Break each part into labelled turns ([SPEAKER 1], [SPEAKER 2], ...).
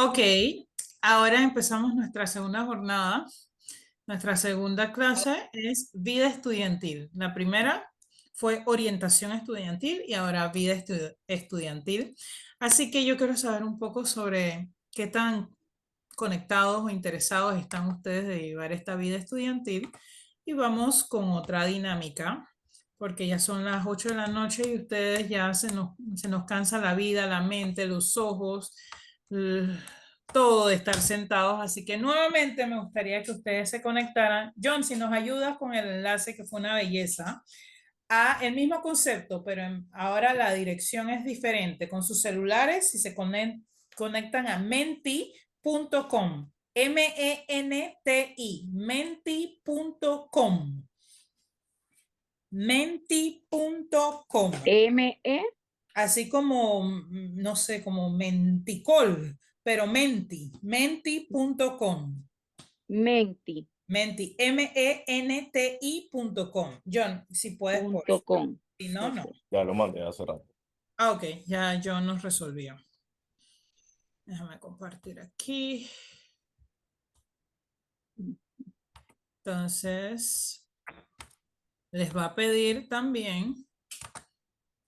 [SPEAKER 1] Ok, ahora empezamos nuestra segunda jornada. Nuestra segunda clase es vida estudiantil. La primera fue orientación estudiantil y ahora vida estudiantil. Así que yo quiero saber un poco sobre qué tan conectados o interesados están ustedes de llevar esta vida estudiantil. Y vamos con otra dinámica, porque ya son las 8 de la noche y ustedes ya se nos cansa la vida, la mente, los ojos, l- todo de estar sentados. Así que nuevamente me gustaría que ustedes se conectaran. John, si nos ayudas con el enlace, que fue una belleza, a el mismo concepto, pero ahora la dirección es diferente. Con sus celulares, si se conectan a menti.com, menti, menti.com, menti.com,
[SPEAKER 2] M-E,
[SPEAKER 1] así como, no sé, como menticol, pero menti.com.
[SPEAKER 2] menti
[SPEAKER 1] Menti, menti.com. John, si puedes, por
[SPEAKER 2] punto
[SPEAKER 1] favor.
[SPEAKER 2] com.
[SPEAKER 1] Si no,
[SPEAKER 2] Ok.
[SPEAKER 1] no.
[SPEAKER 3] Ya lo mandé hace rato.
[SPEAKER 1] Ah, ok, ya John nos resolvió. Déjame compartir aquí. Entonces, les va a pedir también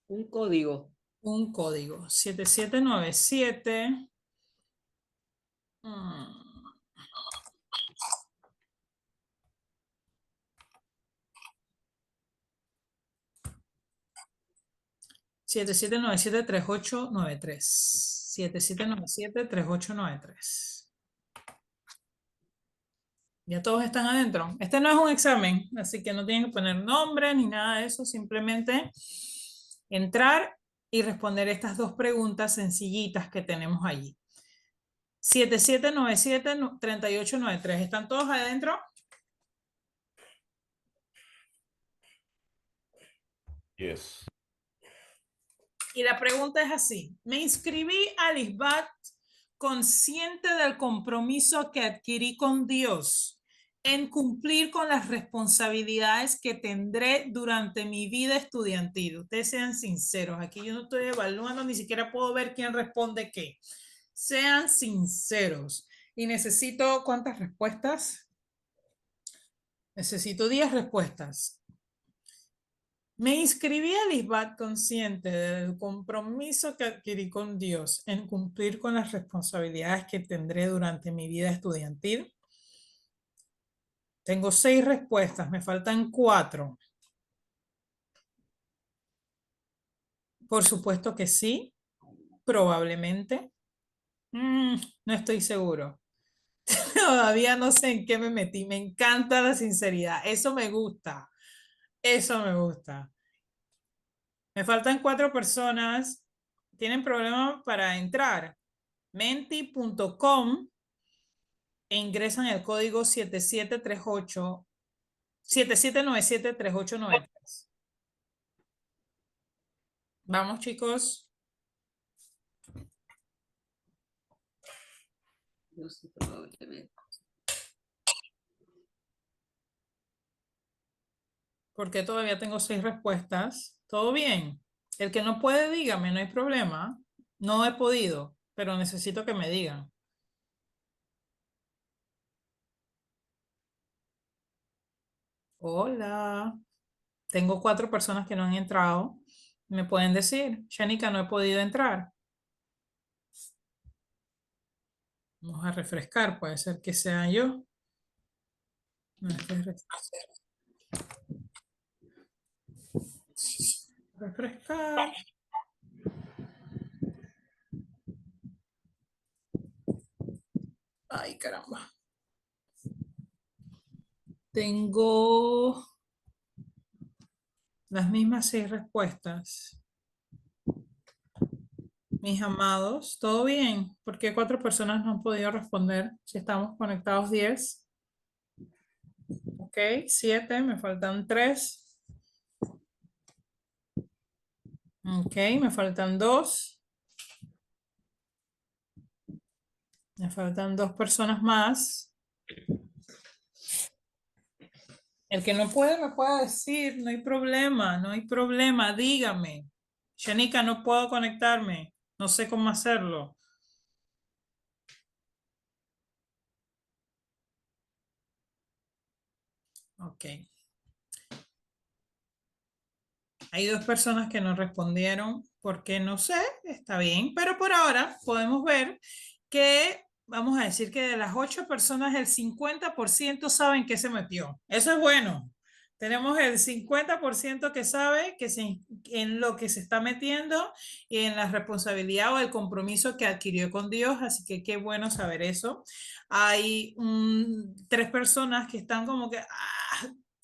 [SPEAKER 4] Un código.
[SPEAKER 1] un código. 7797. mm, 7797-3893. 7797-3893. Ya todos están adentro. Este no es un examen, así que no tienen que poner nombre ni nada de eso. Simplemente entrar y responder estas dos preguntas sencillitas que tenemos allí. 7797-3893. ¿Están todos adentro?
[SPEAKER 3] Yes.
[SPEAKER 1] Y la pregunta es así. Me inscribí al ISBAT consciente del compromiso que adquirí con Dios en cumplir con las responsabilidades que tendré durante mi vida estudiantil. Ustedes sean sinceros. Aquí yo no estoy evaluando, ni siquiera puedo ver quién responde qué. Sean sinceros. Y necesito, ¿cuántas respuestas? Necesito 10 respuestas. Me inscribí al ISBAT consciente del compromiso que adquirí con Dios en cumplir con las responsabilidades que tendré durante mi vida estudiantil. Tengo 6 respuestas, me faltan 4. Por supuesto que sí, probablemente. No estoy seguro. Todavía no sé en qué me metí. Me encanta la sinceridad. Eso me gusta. Eso me gusta. Me faltan 4 personas. ¿Tienen problema para entrar? Menti.com e ingresan el código 7738 7797-3893. Vamos, chicos.
[SPEAKER 4] No sé, probablemente.
[SPEAKER 1] Porque todavía tengo 6 respuestas. ¿Todo bien? El que no puede, dígame, no hay problema. No he podido, pero necesito que me digan. Hola. Tengo 4 personas que no han entrado. ¿Me pueden decir? Shanika, no he podido entrar. Vamos a refrescar, puede ser que sea yo. No, refrescar. Ay, caramba. Tengo las mismas 6 respuestas. Mis amados, ¿todo bien? ¿Por qué 4 personas no han podido responder si estamos conectados 10? Ok, 7, me faltan 3. Ok, me faltan 2. Me faltan 2 personas más. El que no puede me puede decir, no hay problema, no hay problema, dígame. Shanika, no puedo conectarme, no sé cómo hacerlo. Ok. Hay dos personas que no respondieron porque no sé, está bien, pero por ahora podemos ver que, vamos a decir que de las 8 personas, el 50% saben que se metió. Eso es bueno. Tenemos el 50% que sabe en lo que se está metiendo y en la responsabilidad o el compromiso que adquirió con Dios, así que qué bueno saber eso. Hay 3 personas que están como que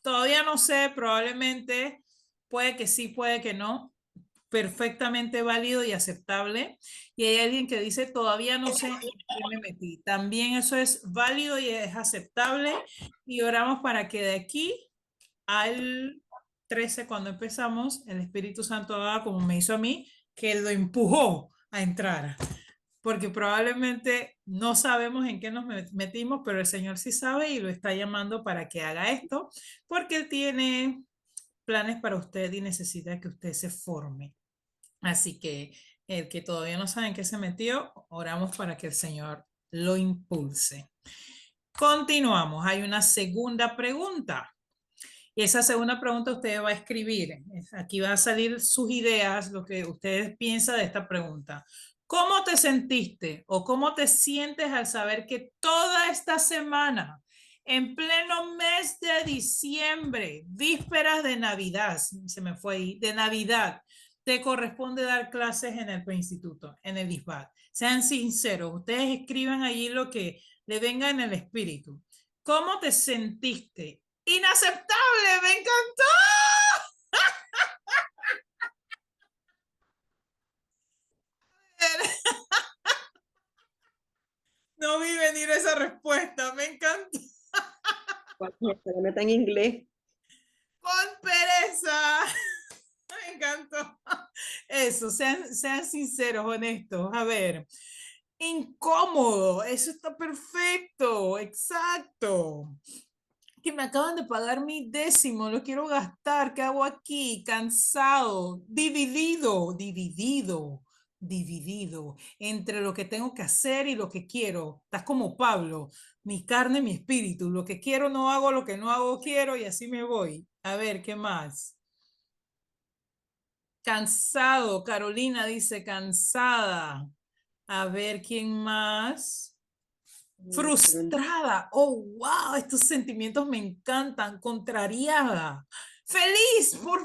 [SPEAKER 1] todavía no sé, probablemente puede que sí, puede que no, perfectamente válido y aceptable. Y hay alguien que dice, todavía no sé en qué me metí. También eso es válido y es aceptable. Y oramos para que de aquí al 13, cuando empezamos, el Espíritu Santo haga como me hizo a mí, que lo empujó a entrar. Porque probablemente no sabemos en qué nos metimos, pero el Señor sí sabe y lo está llamando para que haga esto, porque Él tiene planes para usted y necesita que usted se forme. Así que el que todavía no sabe en qué se metió, oramos para que el Señor lo impulse. Continuamos. Hay una segunda pregunta. Y esa segunda pregunta usted va a escribir. Aquí van a salir sus ideas, lo que usted piensa de esta pregunta. ¿Cómo te sentiste o cómo te sientes al saber que toda esta semana, en pleno mes de diciembre, vísperas de Navidad, se me fue ahí, de Navidad, te corresponde dar clases en el instituto, en el ISBAT? Sean sinceros, ustedes escriban allí lo que le venga en el espíritu. ¿Cómo te sentiste? Inaceptable, me encantó. No vi venir esa respuesta, me encantó.
[SPEAKER 4] Pero no está en inglés.
[SPEAKER 1] Con pereza. Me encantó. Eso, sean sinceros, honestos. A ver, incómodo, eso está perfecto, exacto. Que me acaban de pagar mi décimo, lo quiero gastar, ¿qué hago aquí? Cansado, dividido entre lo que tengo que hacer y lo que quiero. Estás como Pablo, mi carne, mi espíritu, lo que quiero no hago, lo que no hago quiero y así me voy. A ver, ¿qué más? Cansado, Carolina dice cansada. A ver, ¿quién más? Frustrada. Oh, wow, estos sentimientos me encantan. Contrariada. Feliz. Por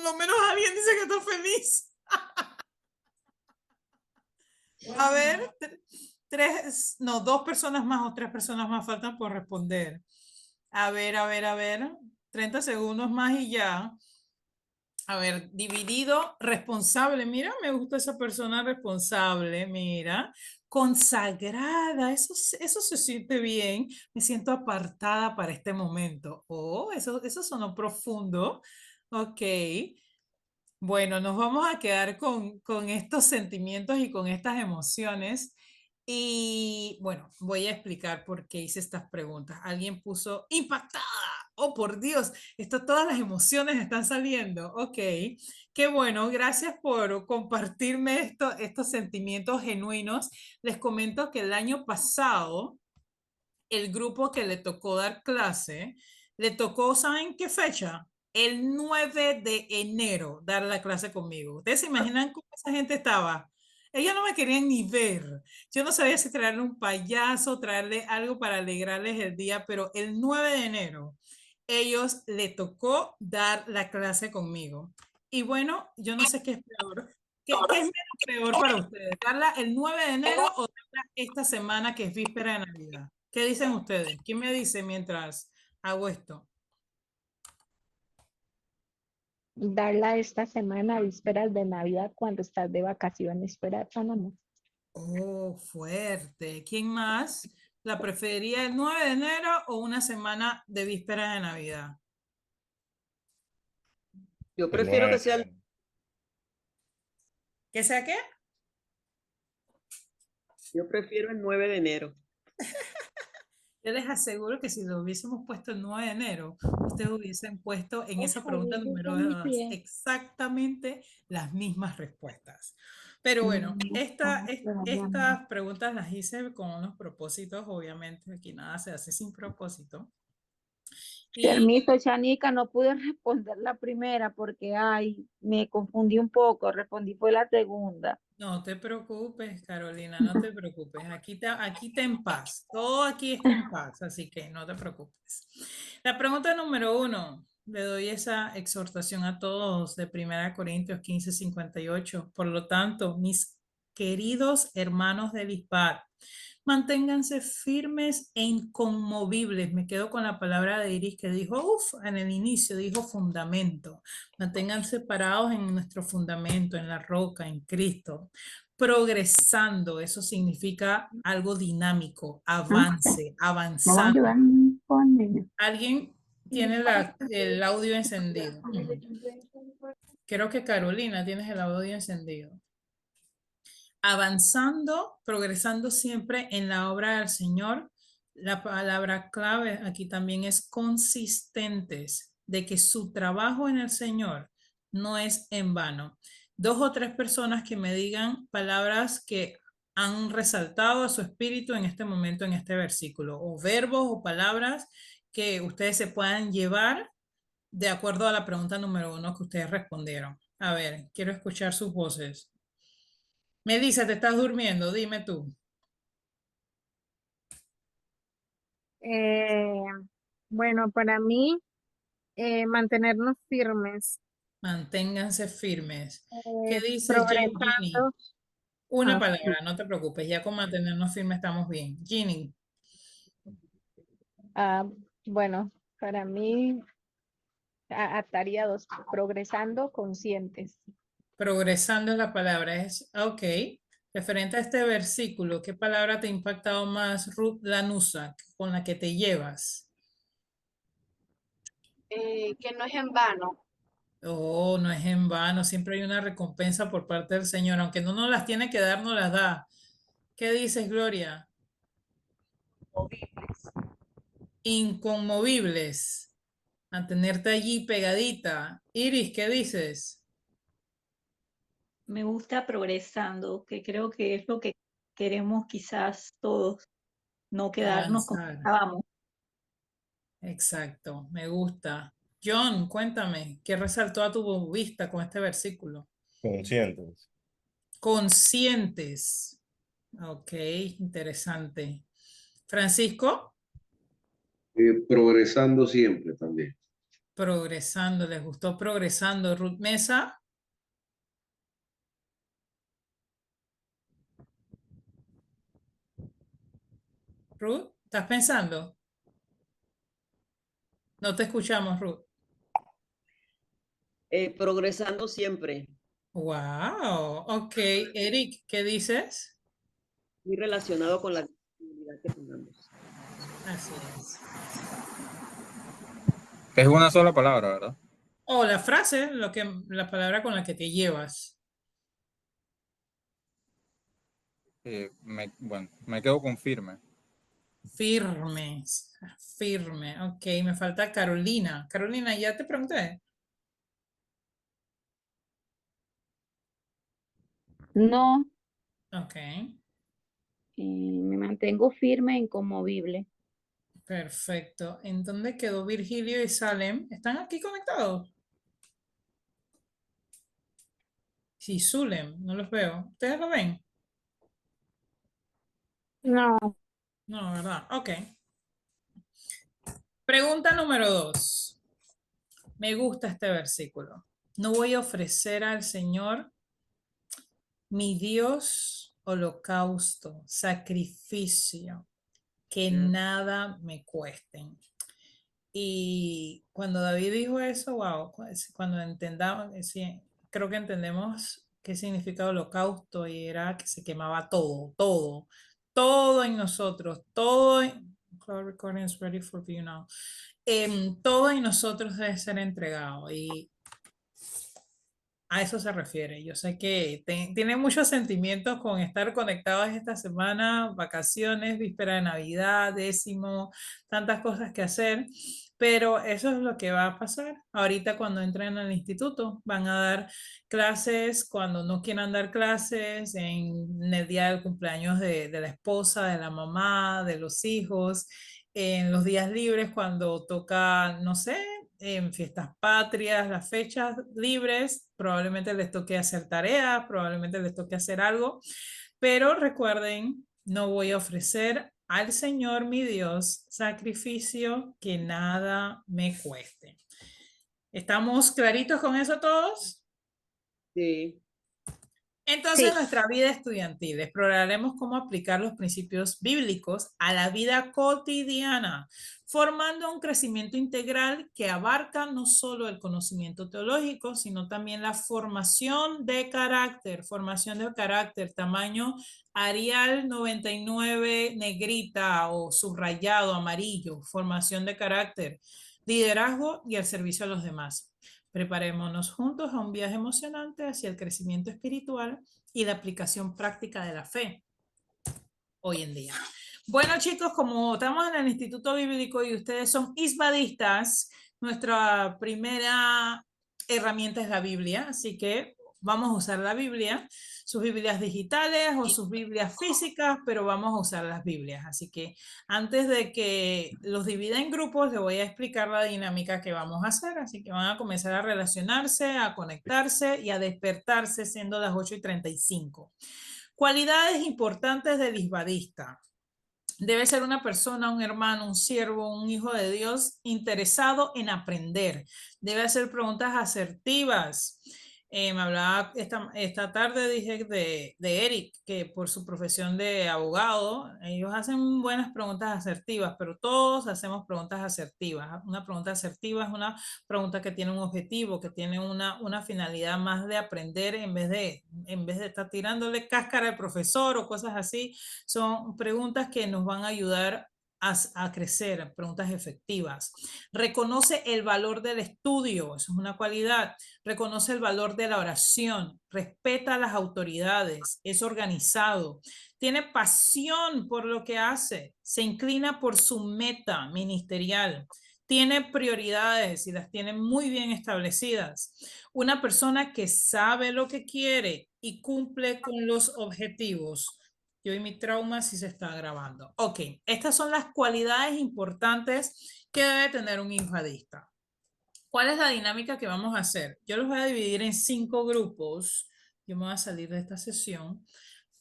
[SPEAKER 1] lo menos alguien dice que está feliz. A ver, tres, no, 2 personas más o 3 personas más faltan por responder. A ver, a ver, a ver. 30 segundos más y ya. A ver, dividido, responsable. Mira, me gusta esa persona responsable. Mira, consagrada. Eso se siente bien. Me siento apartada para este momento. Oh, eso sonó profundo. Ok. Bueno, nos vamos a quedar con estos sentimientos y con estas emociones. Y bueno, voy a explicar por qué hice estas preguntas. Alguien puso impactada. Oh, por Dios, todas las emociones están saliendo. Ok, qué bueno. Gracias por compartirme estos sentimientos genuinos. Les comento que el año pasado, el grupo que le tocó dar clase, le tocó, ¿saben qué fecha? El 9 de enero dar la clase conmigo. ¿Ustedes se imaginan cómo esa gente estaba? Ellos no me querían ni ver. Yo no sabía si traerle un payaso, traerle algo para alegrarles el día, pero el 9 de enero ellos le tocó dar la clase conmigo. Y bueno, yo no sé qué es peor. ¿Qué es menos peor para ustedes? ¿Darla el 9 de enero o darla esta semana que es víspera de Navidad? ¿Qué dicen ustedes? ¿Quién me dice mientras hago esto?
[SPEAKER 2] Darla esta semana a vísperas de Navidad cuando estás de vacaciones fuera de Panamá.
[SPEAKER 1] Oh, fuerte. ¿Quién más? ¿La preferiría el 9 de enero o una semana de víspera de Navidad?
[SPEAKER 4] Yo
[SPEAKER 3] El
[SPEAKER 4] prefiero que
[SPEAKER 3] 9.
[SPEAKER 4] sea
[SPEAKER 1] ¿Qué sea qué?
[SPEAKER 4] yo prefiero el 9 de enero.
[SPEAKER 1] Yo les aseguro que si lo hubiésemos puesto el 9 de enero, ustedes hubiesen puesto en esa pregunta número 2 exactamente las mismas respuestas. Pero bueno, estas preguntas las hice con unos propósitos, obviamente aquí nada se hace sin propósito. Y
[SPEAKER 5] Permiso, Chanica, no pude responder la primera porque, ay, me confundí un poco, respondí fue la segunda.
[SPEAKER 1] no te preocupes, Carolina, no te preocupes. Aquí está en paz. Todo aquí está en paz, así que no te preocupes. La pregunta número 1. Le doy esa exhortación a todos de 1 Corintios 15:58. Por lo tanto, mis queridos hermanos de Dispar, manténganse firmes e inconmovibles. Me quedo con la palabra de Iris que dijo, en el inicio dijo fundamento. Manténganse parados en nuestro fundamento, en la roca, en Cristo. Progresando, eso significa algo dinámico, avance,
[SPEAKER 5] Me va a
[SPEAKER 1] avanzando.
[SPEAKER 5] ayudar con ello.
[SPEAKER 1] ¿Alguien tiene el audio encendido? Creo que Carolina tienes el audio encendido. Avanzando, progresando siempre en la obra del Señor. La palabra clave aquí también es consistentes, de que su trabajo en el Señor no es en vano. 2 o 3 personas que me digan palabras que han resaltado a su espíritu en este momento, en este versículo, o verbos o palabras que ustedes se puedan llevar de acuerdo a la pregunta número 1 que ustedes respondieron. A ver, quiero escuchar sus voces. Melissa, te estás durmiendo, dime tú.
[SPEAKER 6] Eh, bueno, para mí, mantenernos firmes,
[SPEAKER 1] Manténganse firmes. ¿Qué dice Ginny?
[SPEAKER 6] progresando.
[SPEAKER 1] Una
[SPEAKER 6] Ah,
[SPEAKER 1] palabra, no te preocupes, ya con mantenernos firmes estamos bien. Ginny,
[SPEAKER 2] Ah, bueno, para mí ataría dos, progresando conscientes.
[SPEAKER 1] progresando es la palabra, es ok. Referente a este versículo, ¿qué palabra te ha impactado más, Ruth Lanusa, con la que te llevas?
[SPEAKER 5] Que no es en vano.
[SPEAKER 1] Oh, no es en vano, siempre hay una recompensa por parte del Señor, aunque no nos las tiene que dar, nos las da. ¿Qué dices, Gloria? Inconmovibles. Mantenerte allí pegadita. Iris, ¿qué dices?
[SPEAKER 7] Me gusta progresando, que creo que es lo que queremos quizás todos, no quedarnos como
[SPEAKER 1] Avanzar.
[SPEAKER 7] estábamos.
[SPEAKER 1] Exacto, me gusta. John, cuéntame, ¿qué resaltó a tu vista con este versículo?
[SPEAKER 3] Conscientes.
[SPEAKER 1] Conscientes. Ok, interesante. Francisco,
[SPEAKER 8] Progresando siempre también.
[SPEAKER 1] progresando, ¿les gustó progresando? Ruth Mesa, Ruth, ¿estás pensando? No te escuchamos, Ruth.
[SPEAKER 4] Progresando siempre,
[SPEAKER 1] Wow, ok. Eric, ¿qué dices?
[SPEAKER 4] muy relacionado con la actividad que tengamos.
[SPEAKER 1] Así es.
[SPEAKER 9] Es una sola palabra, ¿verdad?
[SPEAKER 1] O la frase, la palabra con la que te llevas.
[SPEAKER 9] Bueno, me quedo con firme.
[SPEAKER 1] Firme, firme. Ok, me falta Carolina. Carolina, ya te pregunté.
[SPEAKER 5] No,
[SPEAKER 1] Ok,
[SPEAKER 5] me mantengo firme e inconmovible.
[SPEAKER 1] perfecto. ¿En dónde quedó Virgilio y Salem? ¿Están aquí conectados? Sí, Zulem, no los veo. ¿Ustedes lo ven?
[SPEAKER 6] no,
[SPEAKER 1] No, ¿verdad? Ok. Pregunta número 2. Me gusta este versículo. No voy a ofrecer al Señor mi Dios holocausto, sacrificio, que nada me cuesten. Y cuando David dijo eso, wow, cuando entendamos, sí, creo que entendemos qué significa holocausto y era que se quemaba todo, todo, todo en nosotros, todo Cloud recording is ready for view now. Todo en nosotros debe ser entregado y a eso se refiere. Yo sé que tiene muchos sentimientos con estar conectados esta semana, vacaciones, víspera de Navidad, décimo, tantas cosas que hacer, pero eso es lo que va a pasar. Ahorita cuando entren al instituto, van a dar clases cuando no quieran dar clases, en el día del cumpleaños de la esposa, de la mamá, de los hijos. en los días libres cuando toca, no sé, en fiestas patrias, las fechas libres, probablemente les toque hacer tareas, probablemente les toque hacer algo, pero recuerden, no voy a ofrecer al Señor mi Dios sacrificio que nada me cueste. ¿Estamos claritos con eso todos?
[SPEAKER 4] Sí.
[SPEAKER 1] Entonces,
[SPEAKER 6] Sí.
[SPEAKER 1] nuestra vida estudiantil, exploraremos cómo aplicar los principios bíblicos a la vida cotidiana, formando un crecimiento integral que abarca no solo el conocimiento teológico, sino también la formación de carácter, tamaño Arial 99 negrita o subrayado amarillo, formación de carácter, liderazgo y el servicio a los demás. Preparémonos juntos a un viaje emocionante hacia el crecimiento espiritual y la aplicación práctica de la fe hoy en día. Bueno, chicos, como estamos en el Instituto Bíblico y ustedes son isbadistas, nuestra primera herramienta es la Biblia, así que vamos a usar la Biblia, sus Biblias digitales o sus Biblias físicas, pero vamos a usar las Biblias. Así que antes de que los divida en grupos, les voy a explicar la dinámica que vamos a hacer. Así que van a comenzar a relacionarse, a conectarse y a despertarse siendo las 8:35. Cualidades importantes del isbadista. Debe ser una persona, un hermano, un siervo, un hijo de Dios interesado en aprender. Debe hacer preguntas asertivas. Me hablaba esta tarde, dije de Eric, que por su profesión de abogado, ellos hacen buenas preguntas asertivas, pero todos hacemos preguntas asertivas. Una pregunta asertiva es una pregunta que tiene un objetivo, que tiene una finalidad más de aprender en vez de estar tirándole cáscara al profesor o cosas así. Son preguntas que nos van a ayudar a crecer, preguntas efectivas. Reconoce el valor del estudio, eso es una cualidad. Reconoce el valor de la oración, respeta a las autoridades, es organizado, tiene pasión por lo que hace, se inclina por su meta ministerial, tiene prioridades y las tiene muy bien establecidas. Una persona que sabe lo que quiere y cumple con los objetivos. Yo y mi trauma sí se está grabando. Ok, estas son las cualidades importantes que debe tener un isbadista. ¿Cuál es la dinámica que vamos a hacer? Yo los voy a dividir en 5 grupos. Yo me voy a salir de esta sesión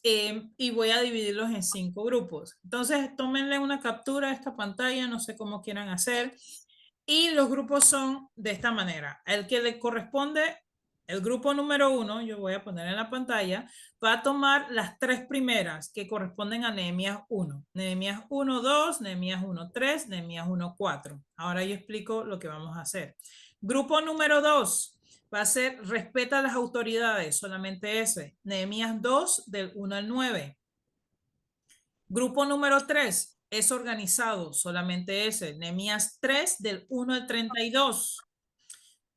[SPEAKER 1] y voy a dividirlos en 5 grupos. Entonces, tómenle una captura a esta pantalla, no sé cómo quieran hacer. Y los grupos son de esta manera. El que le corresponde, el grupo número 1, yo voy a poner en la pantalla, va a tomar las 3 primeras que corresponden a Nehemías 1. Nehemías 1:2, Nehemías 1:3, Nehemías 1:4. Ahora yo explico lo que vamos a hacer. Grupo número 2 va a ser respeta a las autoridades, solamente ese. Nehemías 2 del 1 al 9. Grupo número 3 es organizado, solamente ese. Nehemías 3 del 1 al 32.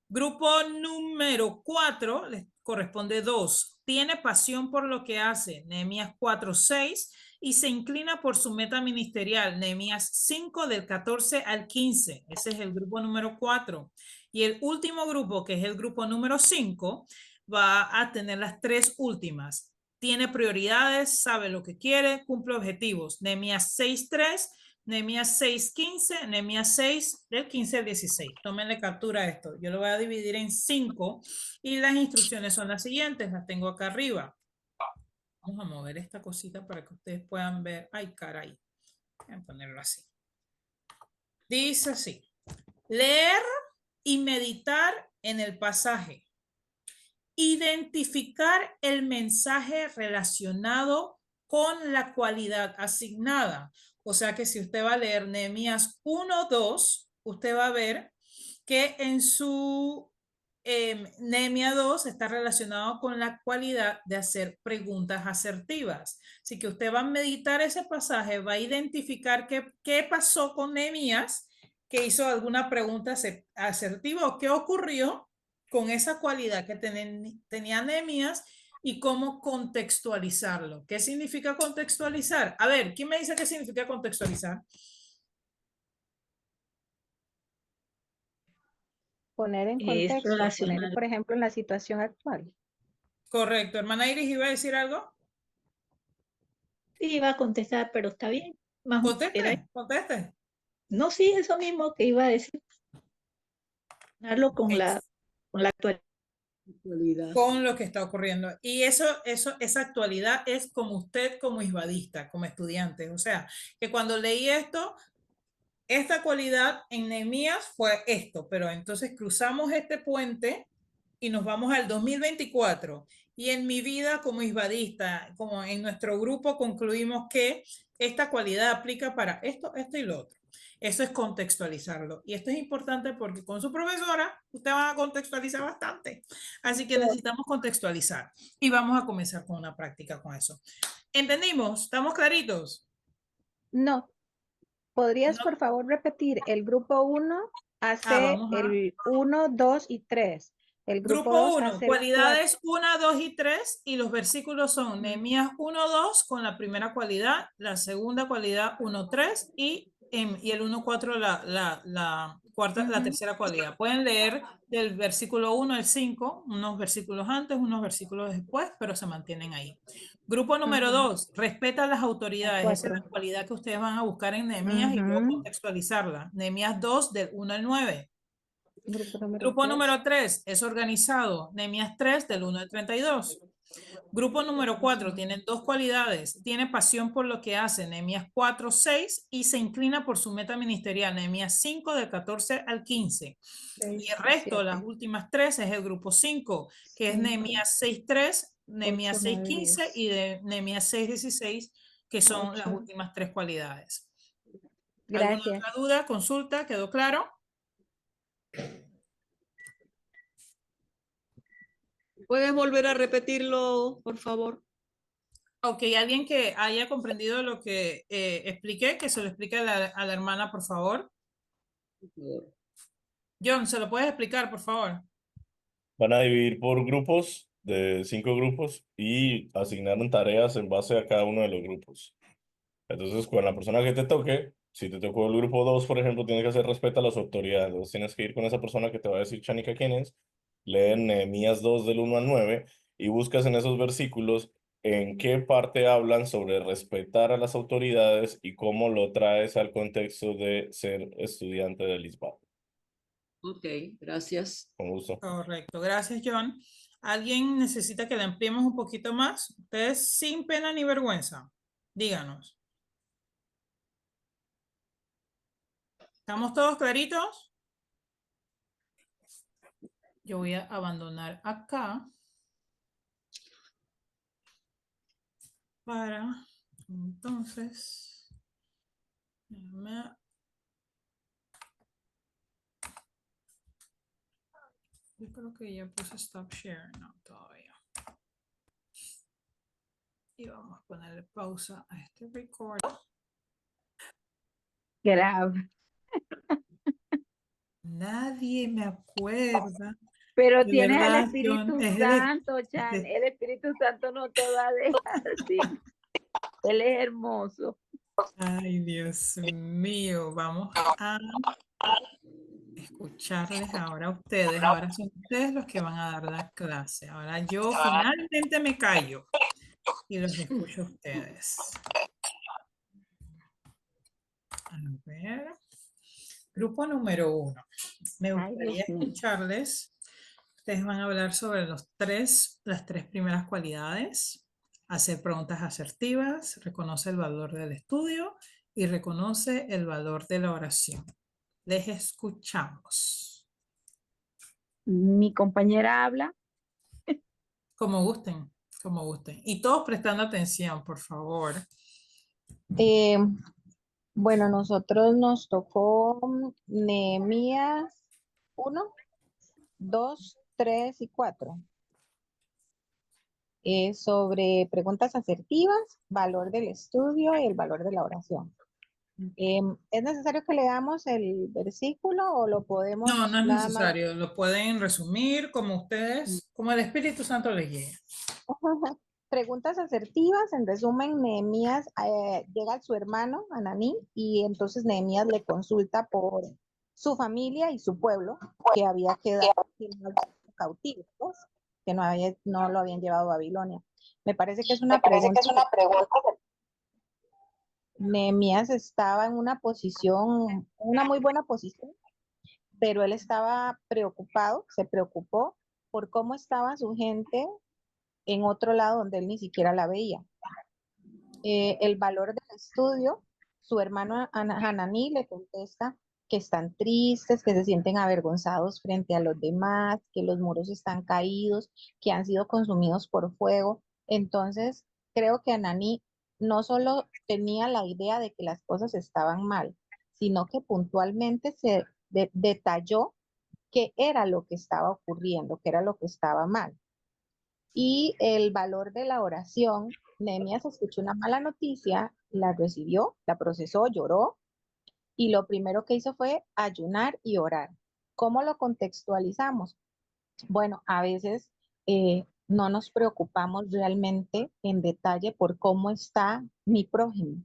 [SPEAKER 1] Grupo número 4 les corresponde 2. Tiene pasión por lo que hace. Nehemías 4:6 y se inclina por su meta ministerial. Nehemías 5 del 14 al 15. Ese es el grupo número 4. Y el último grupo, que es el grupo número 5, va a tener las 3 últimas. Tiene prioridades, sabe lo que quiere, cumple objetivos. Nehemías 6:3, Nehemías 6:15, Nehemías 6 del 15 al 16. Tómenle captura a esto. Yo lo voy a dividir en 5 y las instrucciones son las siguientes. Las tengo acá arriba. Vamos a mover esta cosita para que ustedes puedan ver. Ay, caray. Voy a ponerlo así. Dice así. Leer y meditar en el pasaje. Identificar el mensaje relacionado con la cualidad asignada. O sea que si usted va a leer Nehemías 1:2, usted va a ver que en su Nehemías 2 está relacionado con la cualidad de hacer preguntas asertivas. Así que usted va a meditar ese pasaje, va a identificar qué pasó con Nehemías, que hizo alguna pregunta asertiva o qué ocurrió con esa cualidad que tenía Nehemías y cómo contextualizarlo. ¿Qué significa contextualizar? A ver, ¿quién me dice qué significa contextualizar?
[SPEAKER 2] Poner en
[SPEAKER 7] Es
[SPEAKER 2] contexto, poner,
[SPEAKER 7] relacionar.
[SPEAKER 2] por ejemplo, en la situación actual.
[SPEAKER 1] Correcto. Hermana Iris, ¿iba a decir algo?
[SPEAKER 7] Sí, iba a contestar, pero está bien. Era
[SPEAKER 1] Conteste.
[SPEAKER 7] No, sí, eso mismo que iba a decir. Darlo con la actualidad.
[SPEAKER 4] Actualidad.
[SPEAKER 1] Con lo que está ocurriendo. Y esa actualidad es como usted, como isbadista, como estudiante. O sea, que cuando leí esto, esta cualidad en Nehemías fue esto, pero entonces cruzamos este puente y nos vamos al 2024. Y en mi vida como isbadista, como en nuestro grupo, concluimos que esta cualidad aplica para esto, esto y lo otro. Eso es contextualizarlo. Y esto es importante porque con su profesora usted va a contextualizar bastante. Así que necesitamos contextualizar. Y vamos a comenzar con una práctica con eso. ¿Entendimos? ¿Estamos claritos?
[SPEAKER 2] No, ¿podrías
[SPEAKER 1] No.
[SPEAKER 2] por favor repetir? El grupo 1 hace
[SPEAKER 1] Vamos a...
[SPEAKER 2] el 1, 2 y 3. El grupo
[SPEAKER 1] Grupo
[SPEAKER 2] 2
[SPEAKER 1] 1,
[SPEAKER 2] hace el 4.
[SPEAKER 1] cualidades 1, 2 y 3, y los versículos son Nehemías 1, 2 con la primera cualidad, la segunda cualidad 1, 3 y el 1, 4 la cuarta, la tercera cualidad. Pueden leer del versículo 1 al 5, unos versículos antes, unos versículos después, pero se mantienen ahí. Grupo número 2, respeta a las autoridades. Esa es la cualidad que ustedes van a buscar en Nehemías y luego contextualizarla. Nehemías 2 del 1 al 9. Grupo número 3 es organizado. Nehemías 3 del 1 al 32. Grupo número 4 tiene dos cualidades. Tiene pasión por lo que hace. Nehemías 4, 6 y se inclina por su meta ministerial. Nehemías 5 del 14 al 15. Y el resto, las últimas tres, es el grupo 5, que es Nehemías 6, 3, Nehemías 6, 15 y de Nehemías 6, 16, que son las últimas tres cualidades. ¿Alguna
[SPEAKER 2] Gracias.
[SPEAKER 1] otra duda? Consulta, ¿quedó claro?
[SPEAKER 4] ¿Puedes volver a repetirlo, por favor?
[SPEAKER 1] Ok, alguien que haya comprendido lo que expliqué, que se lo explique a la hermana, por favor.
[SPEAKER 4] Por favor.
[SPEAKER 1] John, ¿se lo puedes explicar, por favor?
[SPEAKER 3] Van a dividir por grupos de 5 grupos y asignaron tareas en base a cada uno de los grupos. Entonces, con la persona que te toque, si te tocó el grupo 2, por ejemplo, tienes que hacer respeto a las autoridades. Entonces, tienes que ir con esa persona que te va a decir, Chanica, quién es, leen Nehemías 2 del 1 al 9 y buscas en esos versículos en qué parte hablan sobre respetar a las autoridades y cómo lo traes al contexto de ser estudiante del ISBA.
[SPEAKER 4] Ok, gracias.
[SPEAKER 3] Con gusto.
[SPEAKER 1] Correcto, gracias, John. ¿Alguien necesita que le ampliemos un poquito más? Ustedes sin pena ni vergüenza, díganos. ¿Estamos todos claritos? Yo voy a abandonar acá para entonces yo creo que ya puse stop share, no todavía. Y vamos a ponerle pausa a este record.
[SPEAKER 5] Grave.
[SPEAKER 1] Nadie me acuerda.
[SPEAKER 5] Pero
[SPEAKER 1] De
[SPEAKER 5] tienes al
[SPEAKER 1] verdad,
[SPEAKER 5] Espíritu
[SPEAKER 1] John,
[SPEAKER 5] Santo, Chan. El Espíritu Santo no te va a dejar así. Él es hermoso.
[SPEAKER 1] Ay, Dios mío, vamos a escucharles ahora a ustedes. Ahora son ustedes los que van a dar la clase. Ahora yo finalmente me callo y los escucho a ustedes. A ver. Grupo número 1. Me
[SPEAKER 2] Ay,
[SPEAKER 1] gustaría
[SPEAKER 2] Dios mío.
[SPEAKER 1] escucharles. Ustedes van a hablar sobre las tres primeras cualidades. Hacer preguntas asertivas, reconoce el valor del estudio y reconoce el valor de la oración. Les escuchamos.
[SPEAKER 5] Mi compañera habla.
[SPEAKER 1] Como gusten, como gusten. Y todos prestando atención, por favor.
[SPEAKER 2] Bueno, nosotros nos tocó Nehemías 1, 2, 3 y 4. Sobre preguntas asertivas, valor del estudio y el valor de la oración. ¿Es necesario que leamos el versículo o lo podemos
[SPEAKER 1] No, no es
[SPEAKER 2] nada más?
[SPEAKER 1] necesario. Lo pueden resumir como ustedes, como el Espíritu Santo les guíe.
[SPEAKER 2] Preguntas asertivas, en resumen, Nehemías llega a su hermano, Ananí, y entonces Nehemías le consulta por su familia y su pueblo, que había quedado cautivos, pues, que no lo habían llevado a Babilonia. Me parece que es una pregunta Nehemías estaba en una posición, una muy buena posición, pero él estaba preocupado, se preocupó por cómo estaba su gente en otro lado donde él ni siquiera la veía. El valor del estudio, su hermano Hananí le contesta que están tristes, que se sienten avergonzados frente a los demás, que los muros están caídos, que han sido consumidos por fuego. Entonces, creo que Hananí no solo tenía la idea de que las cosas estaban mal, sino que puntualmente se detalló qué era lo que estaba ocurriendo, qué era lo que estaba mal. Y el valor de la oración, Nehemías escuchó una mala noticia, la recibió, la procesó, lloró, y lo primero que hizo fue ayunar y orar. ¿Cómo lo contextualizamos? Bueno, a veces no nos preocupamos realmente en detalle por cómo está mi prójimo,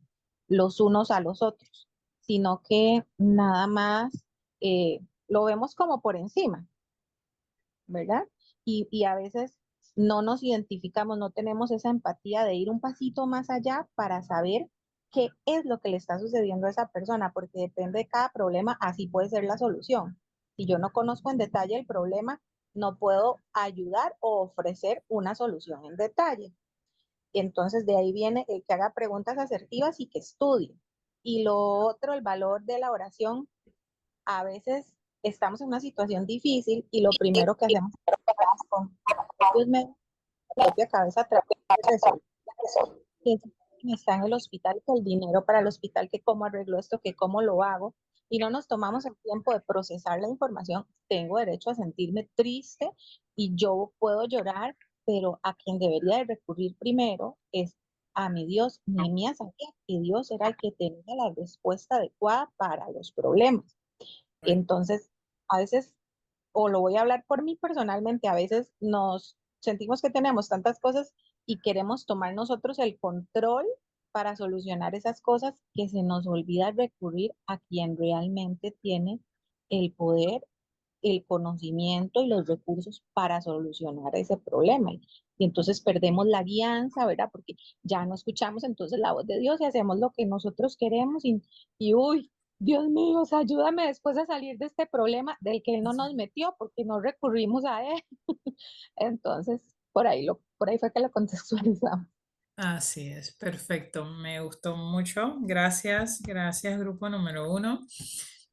[SPEAKER 2] los unos a los otros, sino que nada más lo vemos como por encima, ¿verdad? Y a veces no nos identificamos, no tenemos esa empatía de ir un pasito más allá para saber qué es lo que le está sucediendo a esa persona, porque depende de cada problema, así puede ser la solución. Si yo no conozco en detalle el problema, no puedo ayudar o ofrecer una solución en detalle. Entonces de ahí viene el que haga preguntas asertivas y que estudie. Y lo otro, el valor de la oración, a veces estamos en una situación difícil y lo primero que hacemos es con propios medios, la propia cabeza tratar de resolver que está en el hospital, que el dinero para el hospital, que cómo arreglo esto, que cómo lo hago, y no nos tomamos el tiempo de procesar la información. Tengo derecho a sentirme triste y yo puedo llorar, pero a quien debería de recurrir primero es a mi Dios. Nehemías sabía que Dios era el que tenía la respuesta adecuada para los problemas. Entonces, a veces, o lo voy a hablar por mí personalmente, a veces nos sentimos que tenemos tantas cosas y queremos tomar nosotros el control para solucionar esas cosas que se nos olvida recurrir a quien realmente tiene el poder, el conocimiento y los recursos para solucionar ese problema. Y entonces perdemos la guianza, ¿verdad? Porque ya no escuchamos entonces la voz de Dios y hacemos lo que nosotros queremos y uy, Dios mío, o sea, ayúdame después a salir de este problema del que Él no nos metió porque no recurrimos a Él. Entonces, por ahí fue que lo contextualizamos.
[SPEAKER 1] Así es, perfecto. Me gustó mucho. Gracias, gracias, grupo número 1.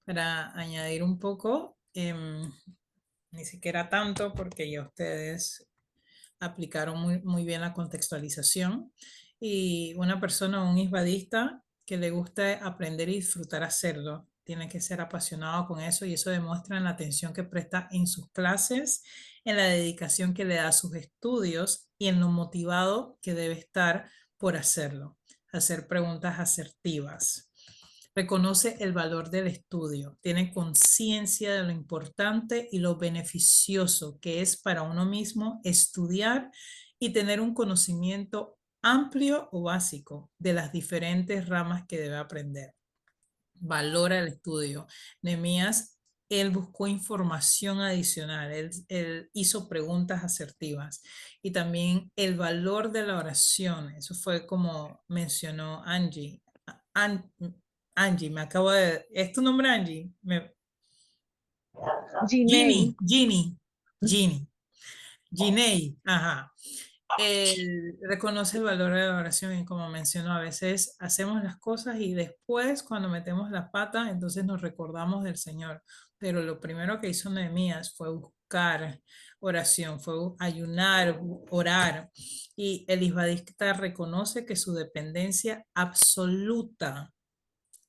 [SPEAKER 1] Para añadir un poco, ni siquiera tanto, porque ya ustedes aplicaron muy bien la contextualización. Y una persona, un isbadista, que le gusta aprender y disfrutar hacerlo, tiene que ser apasionado con eso y eso demuestra en la atención que presta en sus clases, en la dedicación que le da a sus estudios y en lo motivado que debe estar por hacerlo, hacer preguntas asertivas. Reconoce el valor del estudio, tiene conciencia de lo importante y lo beneficioso que es para uno mismo estudiar y tener un conocimiento amplio o básico de las diferentes ramas que debe aprender. Valora el estudio. Nehemías, él buscó información adicional, él hizo preguntas asertivas y también el valor de la oración. Eso fue como mencionó Angie. Angie, me acabo de... ¿Es tu nombre, Angie?
[SPEAKER 5] Ginei.
[SPEAKER 1] Ginei, ajá. Él reconoce el valor de la oración y como mencionó, a veces hacemos las cosas y después cuando metemos la pata, entonces nos recordamos del Señor. Pero lo primero que hizo Nehemías fue buscar oración, fue ayunar, orar. Y el isbadista reconoce que su dependencia absoluta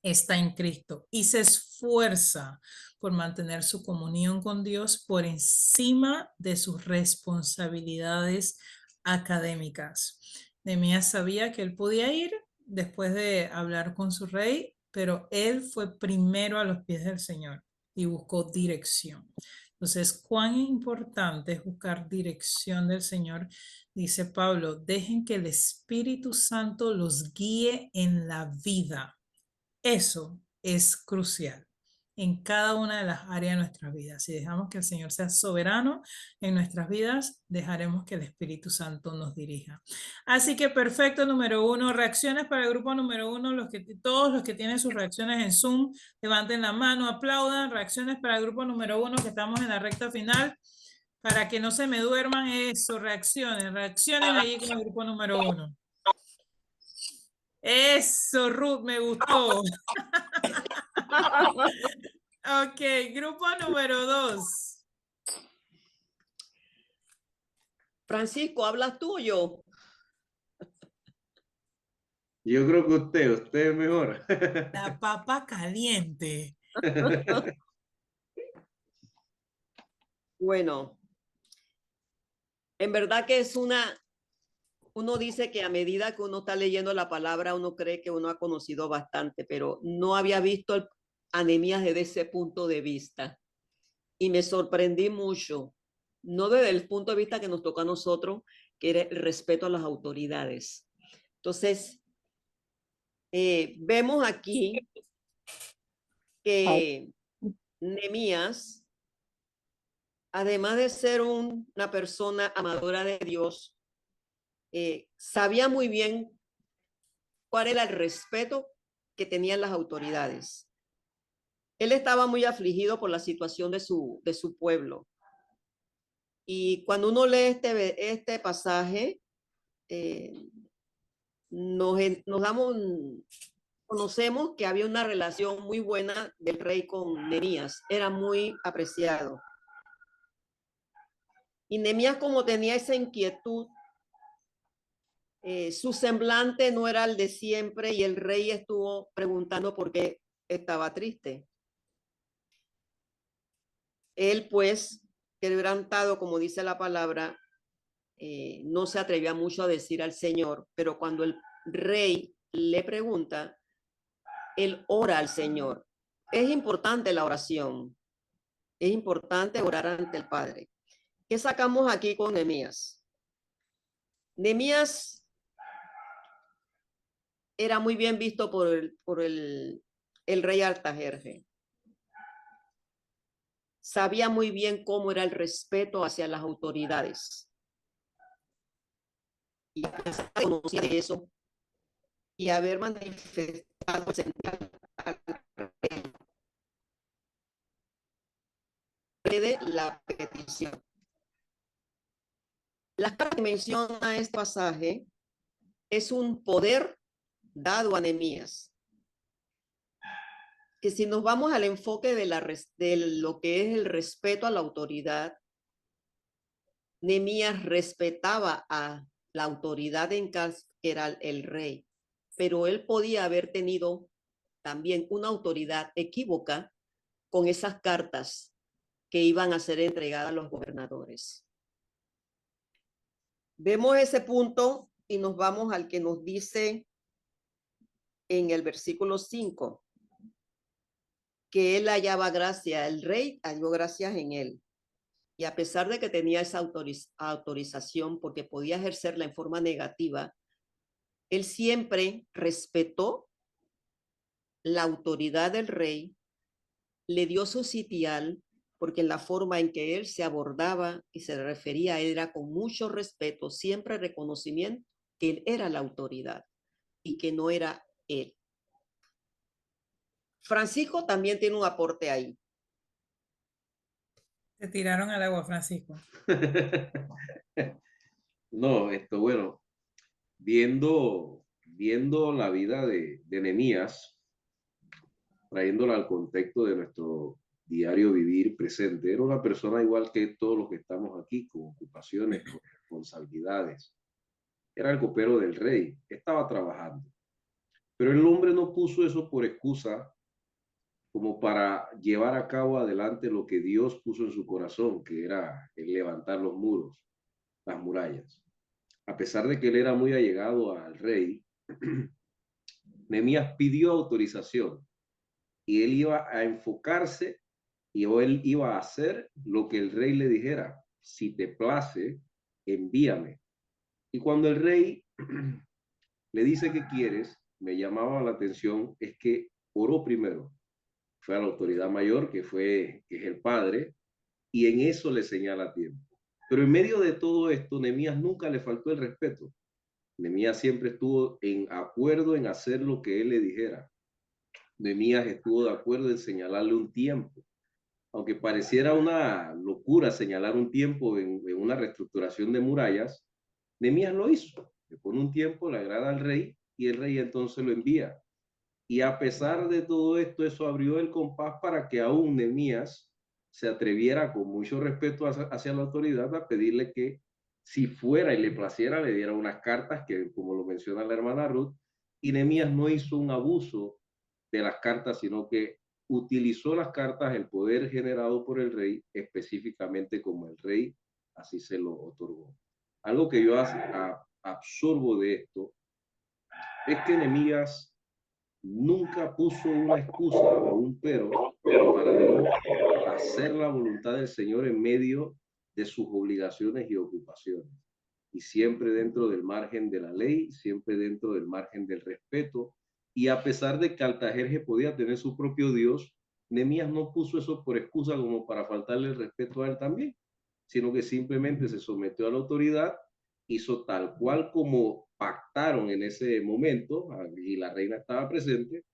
[SPEAKER 1] está en Cristo y se esfuerza por mantener su comunión con Dios por encima de sus responsabilidades académicas. Nehemías sabía que él podía ir después de hablar con su rey, pero él fue primero a los pies del Señor y buscó dirección. Entonces, cuán importante es buscar dirección del Señor, dice Pablo, dejen que el Espíritu Santo los guíe en la vida. Eso es crucial. en cada una de las áreas de nuestras vidas. Si dejamos que el Señor sea soberano en nuestras vidas, dejaremos que el Espíritu Santo nos dirija. Así que perfecto, número 1, reacciones para el grupo número 1, todos los que tienen sus reacciones en Zoom, levanten la mano, aplaudan, reacciones para el grupo número 1, que estamos en la recta final, para que no se me duerman, eso, reaccionen allí con el grupo número 1. Eso, Ruth, me gustó. Ok, grupo número 2.
[SPEAKER 4] Francisco, ¿hablas tú o yo?
[SPEAKER 8] Yo creo que usted es mejor.
[SPEAKER 1] La papa caliente.
[SPEAKER 4] Bueno, en verdad que uno dice que a medida que uno está leyendo la palabra, uno cree que uno ha conocido bastante, pero no había visto a Nehemías desde ese punto de vista. Y me sorprendí mucho, no desde el punto de vista que nos toca a nosotros, que era el respeto a las autoridades. Entonces, vemos aquí que Nehemías, además de ser una persona amadora de Dios, sabía muy bien cuál era el respeto que tenían las autoridades. Él estaba muy afligido por la situación de su pueblo. Y cuando uno lee este pasaje, conocemos que había una relación muy buena del rey con Nehemías. Era muy apreciado. Y Nehemías, como tenía esa inquietud, su semblante no era el de siempre y el rey estuvo preguntando por qué estaba triste. Él, pues, quebrantado, como dice la palabra, no se atrevía mucho a decir al Señor, pero cuando el rey le pregunta, él ora al Señor. Es importante la oración. Es importante orar ante el Padre. ¿Qué sacamos aquí con Nehemías? Nehemías era muy bien visto por el rey Artajerje. Sabía muy bien cómo era el respeto hacia las autoridades. Y a pesar de conocer eso y haber manifestado el sentido de la petición. La carta que menciona este pasaje es un poder dado a Nehemías. Que si nos vamos al enfoque de lo que es el respeto a la autoridad, Nehemías respetaba a la autoridad en casa, que era el rey, pero él podía haber tenido también una autoridad equívoca con esas cartas que iban a ser entregadas a los gobernadores. Vemos ese punto y nos vamos al que nos dice en el versículo 5, que él hallaba gracia, el rey halló gracias en él. Y a pesar de que tenía esa autorización porque podía ejercerla en forma negativa, él siempre respetó la autoridad del rey, le dio su sitial, porque en la forma en que él se abordaba y se refería a él era con mucho respeto, siempre reconocimiento que él era la autoridad y que no era él. Francisco también tiene un aporte ahí.
[SPEAKER 1] Te tiraron al agua, Francisco.
[SPEAKER 8] No, bueno, viendo la vida de Nehemías, trayéndola al contexto de nuestro diario vivir presente, era una persona igual que todos los que estamos aquí, con ocupaciones, con responsabilidades. Era el copero del rey, estaba trabajando. Pero el hombre no puso eso por excusa como para llevar a cabo adelante lo que Dios puso en su corazón, que era el levantar los muros, las murallas. A pesar de que él era muy allegado al rey, Nehemías pidió autorización y él iba a enfocarse y él iba a hacer lo que el rey le dijera. Si te place, envíame. Y cuando el rey le dice que quieres, me llamaba la atención, es que oró primero. fue a la autoridad mayor, que es el padre, y en eso le señala tiempo. Pero en medio de todo esto, Nehemías nunca le faltó el respeto. Nehemías siempre estuvo en acuerdo en hacer lo que él le dijera. Nehemías estuvo de acuerdo en señalarle un tiempo. Aunque pareciera una locura señalar un tiempo en una reestructuración de murallas, Nehemías lo hizo. Le pone un tiempo, le agrada al rey y el rey entonces lo envía. Y a pesar de todo esto, eso abrió el compás para que aún Nehemías se atreviera con mucho respeto hacia la autoridad a pedirle que si fuera y le placiera, le diera unas cartas que, como lo menciona la hermana Ruth, y Nehemías no hizo un abuso de las cartas, sino que utilizó las cartas, el poder generado por el rey, específicamente como el rey así se lo otorgó. Algo que yo absorbo de esto es que Nehemías nunca puso una excusa o un pero para no hacer la voluntad del Señor en medio de sus obligaciones y ocupaciones. Y siempre dentro del margen de la ley, siempre dentro del margen del respeto. Y a pesar de que Artajerjes podía tener su propio Dios, Nehemías no puso eso por excusa como para faltarle el respeto a él también, sino que simplemente se sometió a la autoridad, hizo tal cual como pactaron en ese momento, y la reina estaba presente,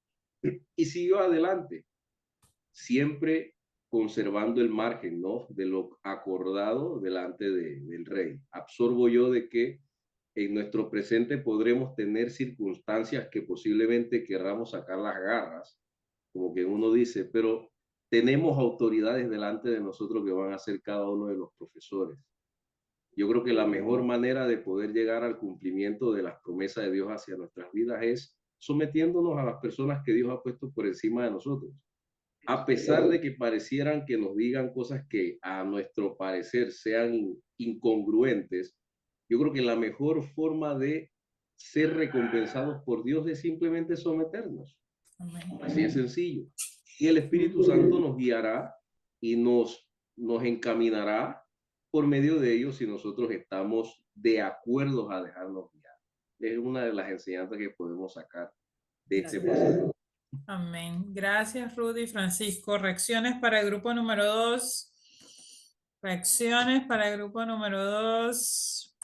[SPEAKER 8] y siguió adelante, siempre conservando el margen, ¿no?, de lo acordado delante del rey. Absorbo yo de que en nuestro presente podremos tener circunstancias que posiblemente querramos sacar las garras, como que uno dice, pero tenemos autoridades delante de nosotros que van a ser cada uno de los profesores. Yo creo que la mejor manera de poder llegar al cumplimiento de las promesas de Dios hacia nuestras vidas es sometiéndonos a las personas que Dios ha puesto por encima de nosotros. A pesar de que parecieran que nos digan cosas que a nuestro parecer sean incongruentes, yo creo que la mejor forma de ser recompensados por Dios es simplemente someternos. Así de sencillo. Y el Espíritu Santo nos guiará y nos encaminará por medio de ellos si nosotros estamos de acuerdo a dejarnos guiar. Es una de las enseñanzas que podemos sacar de este pasaje.
[SPEAKER 1] Amén. Gracias, Rudy y Francisco. Reacciones para el grupo número 2. Reacciones para el grupo número 2.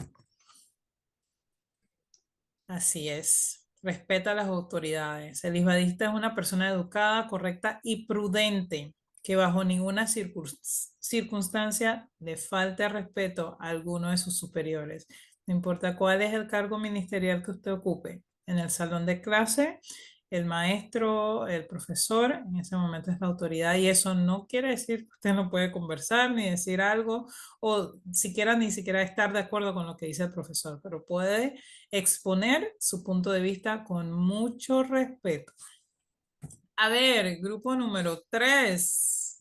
[SPEAKER 1] Así es. Respeta a las autoridades. El isbadista es una persona educada, correcta y prudente, que bajo ninguna circunstancia le falte respeto a alguno de sus superiores. No importa cuál es el cargo ministerial que usted ocupe. En el salón de clase, el maestro, el profesor, en ese momento es la autoridad, y eso no quiere decir que usted no puede conversar ni decir algo o ni siquiera estar de acuerdo con lo que dice el profesor, pero puede exponer su punto de vista con mucho respeto. A ver, grupo número 3.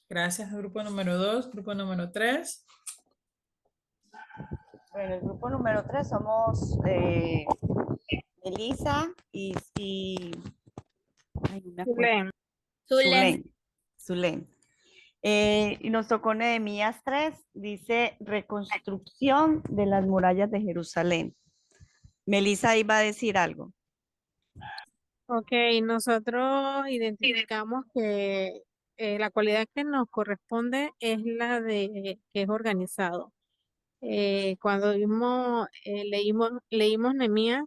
[SPEAKER 1] Gracias, grupo número 2, grupo número 3.
[SPEAKER 10] Bueno, el grupo número 3 somos Elisa y ay, no me acuerdo. Zulén. Y nos tocó Nehemías 3, dice reconstrucción de las murallas de Jerusalén. Melissa iba a decir algo.
[SPEAKER 6] Ok, nosotros identificamos que la cualidad que nos corresponde es la de que es organizado. Cuando leímos Nehemías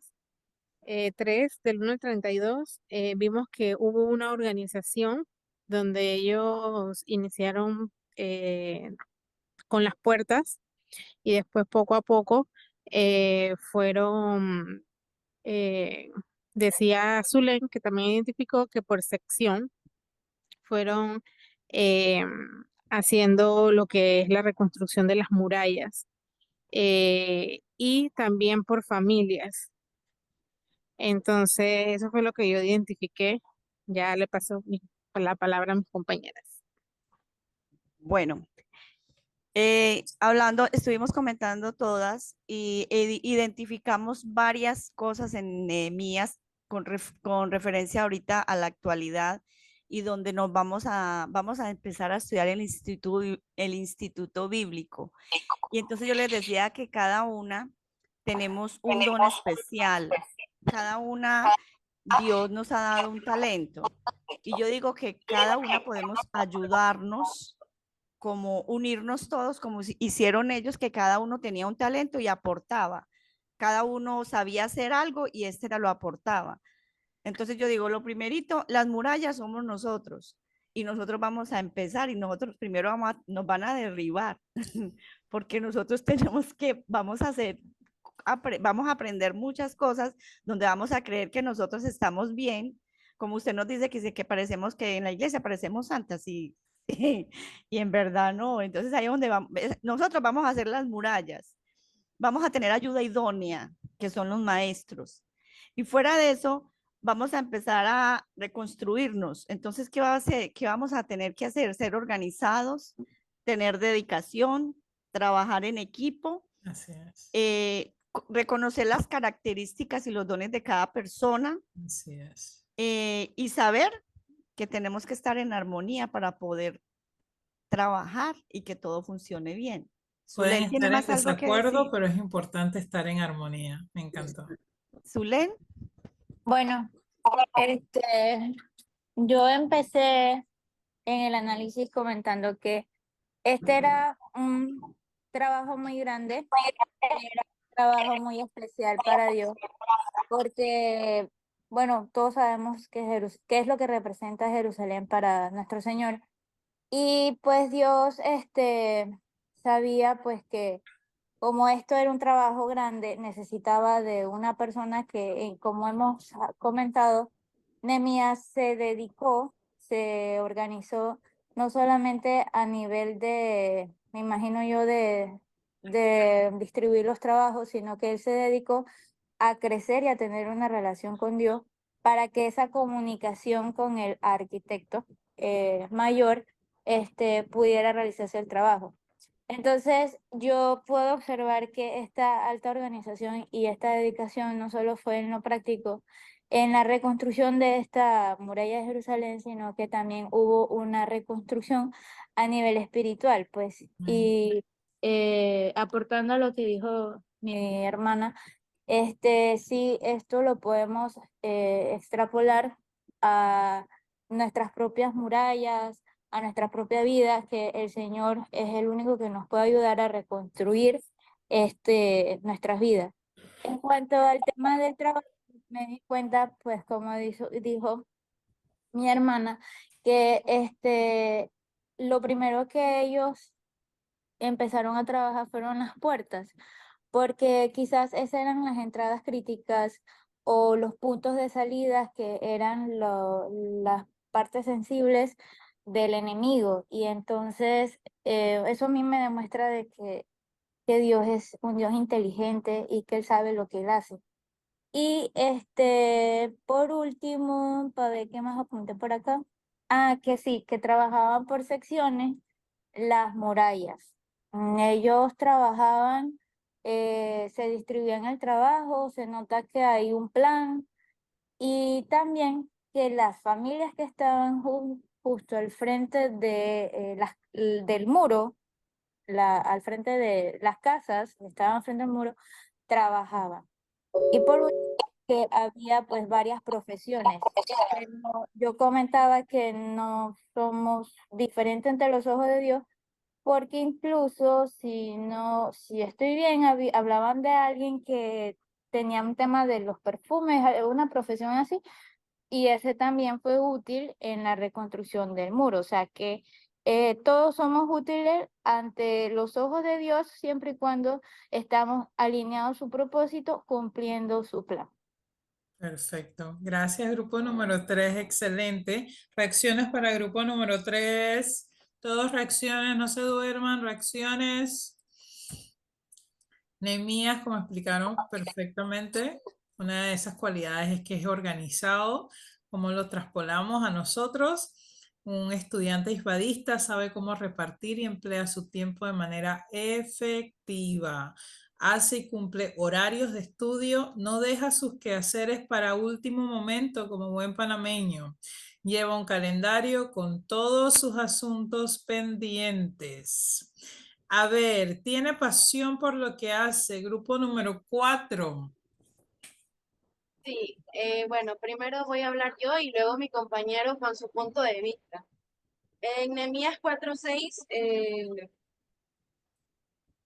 [SPEAKER 6] 3 del 1 al 32, vimos que hubo una organización donde ellos iniciaron con las puertas y después poco a poco fueron, decía Zulén, que también identificó que por sección fueron haciendo lo que es la reconstrucción de las murallas y también por familias. Entonces, eso fue lo que yo identifiqué. Ya le paso la palabra a mis compañeras.
[SPEAKER 10] Bueno, estuvimos comentando todas y identificamos varias cosas en Nehemías con referencia ahorita a la actualidad y donde nos vamos a empezar a estudiar el instituto bíblico. Y entonces yo les decía que cada una tenemos un don especial. Cada una Dios nos ha dado un talento. Y yo digo que cada una podemos ayudarnos, como unirnos todos, como si hicieron ellos, que cada uno tenía un talento y aportaba. Cada uno sabía hacer algo y este era lo aportaba. Entonces yo digo, lo primerito, las murallas somos nosotros y nosotros vamos a empezar y nosotros primero nos van a derribar porque nosotros tenemos que, vamos a hacer, vamos a aprender muchas cosas donde vamos a creer que nosotros estamos bien, como usted nos dice que parecemos que en la iglesia parecemos santas y, y en verdad no. Entonces ahí es donde vamos, nosotros vamos a hacer las murallas, vamos a tener ayuda idónea, que son los maestros. Y fuera de eso, vamos a empezar a reconstruirnos. Entonces, ¿qué vamos a tener que hacer? Ser organizados, tener dedicación, trabajar en equipo,
[SPEAKER 1] Así es.
[SPEAKER 10] reconocer las características y los dones de cada persona.
[SPEAKER 1] Así es.
[SPEAKER 10] Y saber que tenemos que estar en armonía para poder trabajar y que todo funcione bien.
[SPEAKER 1] Pueden
[SPEAKER 10] Zulen, ¿tiene
[SPEAKER 1] estar en
[SPEAKER 10] más algo que decir?
[SPEAKER 1] desacuerdo, pero es importante estar en armonía. Me encantó.
[SPEAKER 10] Zulen.
[SPEAKER 5] Bueno, yo empecé en el análisis comentando que este era un trabajo muy grande, era un trabajo muy especial para Dios, porque, bueno, todos sabemos que qué es lo que representa Jerusalén para nuestro Señor. Y pues Dios, sabía pues que como esto era un trabajo grande, necesitaba de una persona que, como hemos comentado, Nehemías se dedicó, se organizó, no solamente a nivel de, me imagino yo, de distribuir los trabajos, sino que él se dedicó a crecer y a tener una relación con Dios para que esa comunicación con el arquitecto mayor pudiera realizarse el trabajo. Entonces, yo puedo observar que esta alta organización y esta dedicación no solo fue en lo práctico, en la reconstrucción de esta muralla de Jerusalén, sino que también hubo una reconstrucción a nivel espiritual, pues, y aportando a lo que dijo mi hermana, sí, esto lo podemos extrapolar a nuestras propias murallas, a nuestra propia vida, que el Señor es el único que nos puede ayudar a reconstruir nuestras vidas. En cuanto al tema del trabajo, me di cuenta, pues como dijo mi hermana, que lo primero que ellos empezaron a trabajar fueron las puertas, porque quizás esas eran las entradas críticas o los puntos de salida que eran las partes sensibles del enemigo. Y entonces eso a mí me demuestra de que Dios es un Dios inteligente y que Él sabe lo que Él hace. Y por último, para ver qué más apunté por acá. Ah, que sí, que trabajaban por secciones las murallas. Ellos trabajaban, se distribuían el trabajo, se nota que hay un plan y también que las familias que estaban justo al frente del muro, al frente de las casas, que estaban al frente del muro, trabajaban. Y por último, que había pues varias profesiones. Pero yo comentaba que no somos diferentes ante los ojos de Dios, porque incluso si estoy bien, hablaban de alguien que tenía un tema de los perfumes, una profesión así, y ese también fue útil en la reconstrucción del muro. O sea que todos somos útiles ante los ojos de Dios siempre y cuando estamos alineados a su propósito, cumpliendo su plan.
[SPEAKER 1] Perfecto. Gracias, grupo número 3. Excelente. Reacciones para grupo número 3. Todos reacciones, no se duerman, reacciones. Nehemías, como explicaron perfectamente, una de esas cualidades es que es organizado. ¿Cómo lo traspolamos a nosotros? Un estudiante isbadista sabe cómo repartir y emplea su tiempo de manera efectiva. Hace y cumple horarios de estudio, no deja sus quehaceres para último momento como buen panameño. Lleva un calendario con todos sus asuntos pendientes. A ver, tiene pasión por lo que hace. Grupo número 4.
[SPEAKER 11] Sí, bueno, primero voy a hablar yo y luego mi compañero con su punto de vista. En Nehemías 4:6,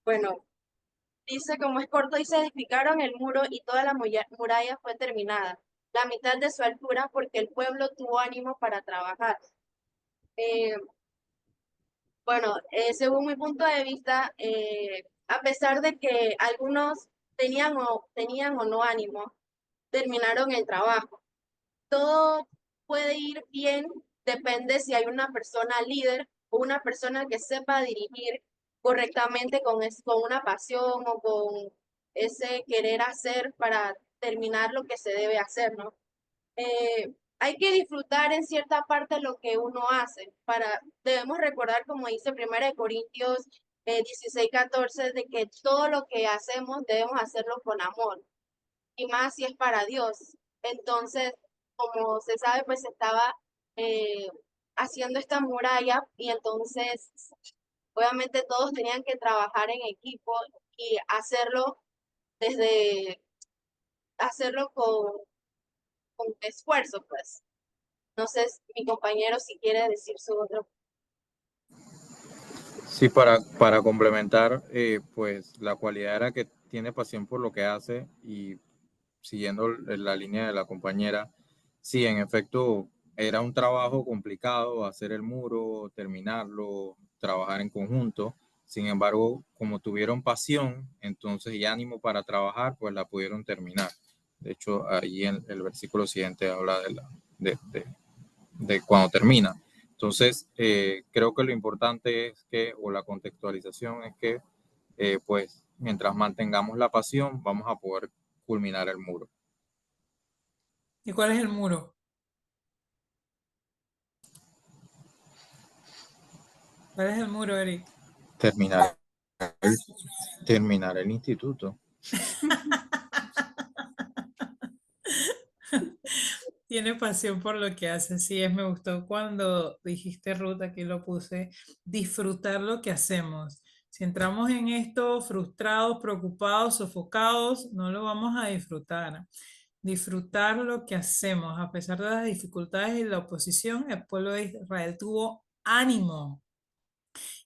[SPEAKER 11] bueno, dice, como es corto, dice, edificaron el muro y toda la muralla fue terminada, la mitad de su altura, porque el pueblo tuvo ánimo para trabajar. Eh, bueno, según mi punto de vista, a pesar de que algunos tenían o no ánimo, terminaron el trabajo. Todo puede ir bien, depende si hay una persona líder o una persona que sepa dirigir correctamente con una pasión o con ese querer hacer para terminar lo que se debe hacer, ¿no? Hay que disfrutar en cierta parte lo que uno hace. Debemos recordar, como dice 1 Corintios 16:14, de que todo lo que hacemos debemos hacerlo con amor y más si es para Dios. Entonces, como se sabe, pues estaba eh, haciendo esta muralla y entonces, obviamente todos tenían que trabajar en equipo y desde, hacerlo con esfuerzo, pues. No sé, mi compañero si quiere decir su otro.
[SPEAKER 9] Sí, para complementar, pues la cualidad era que tiene pasión por lo que hace y siguiendo la línea de la compañera, sí, en efecto, era un trabajo complicado hacer el muro, terminarlo, trabajar en conjunto. Sin embargo, como tuvieron pasión, entonces y ánimo para trabajar, pues la pudieron terminar. De hecho, ahí en el versículo siguiente habla de cuando termina. Entonces, creo que lo importante es que, o la contextualización es que, pues, mientras mantengamos la pasión, vamos a poder culminar el muro.
[SPEAKER 1] ¿Y cuál es el muro? ¿Cuál es el muro, Eric?
[SPEAKER 9] Terminar el instituto.
[SPEAKER 1] Tiene pasión por lo que hace. Sí, me gustó cuando dijiste, Ruth, aquí lo puse, disfrutar lo que hacemos. Si entramos en esto frustrados, preocupados, sofocados, no lo vamos a disfrutar. Disfrutar lo que hacemos. A pesar de las dificultades y la oposición, el pueblo de Israel tuvo ánimo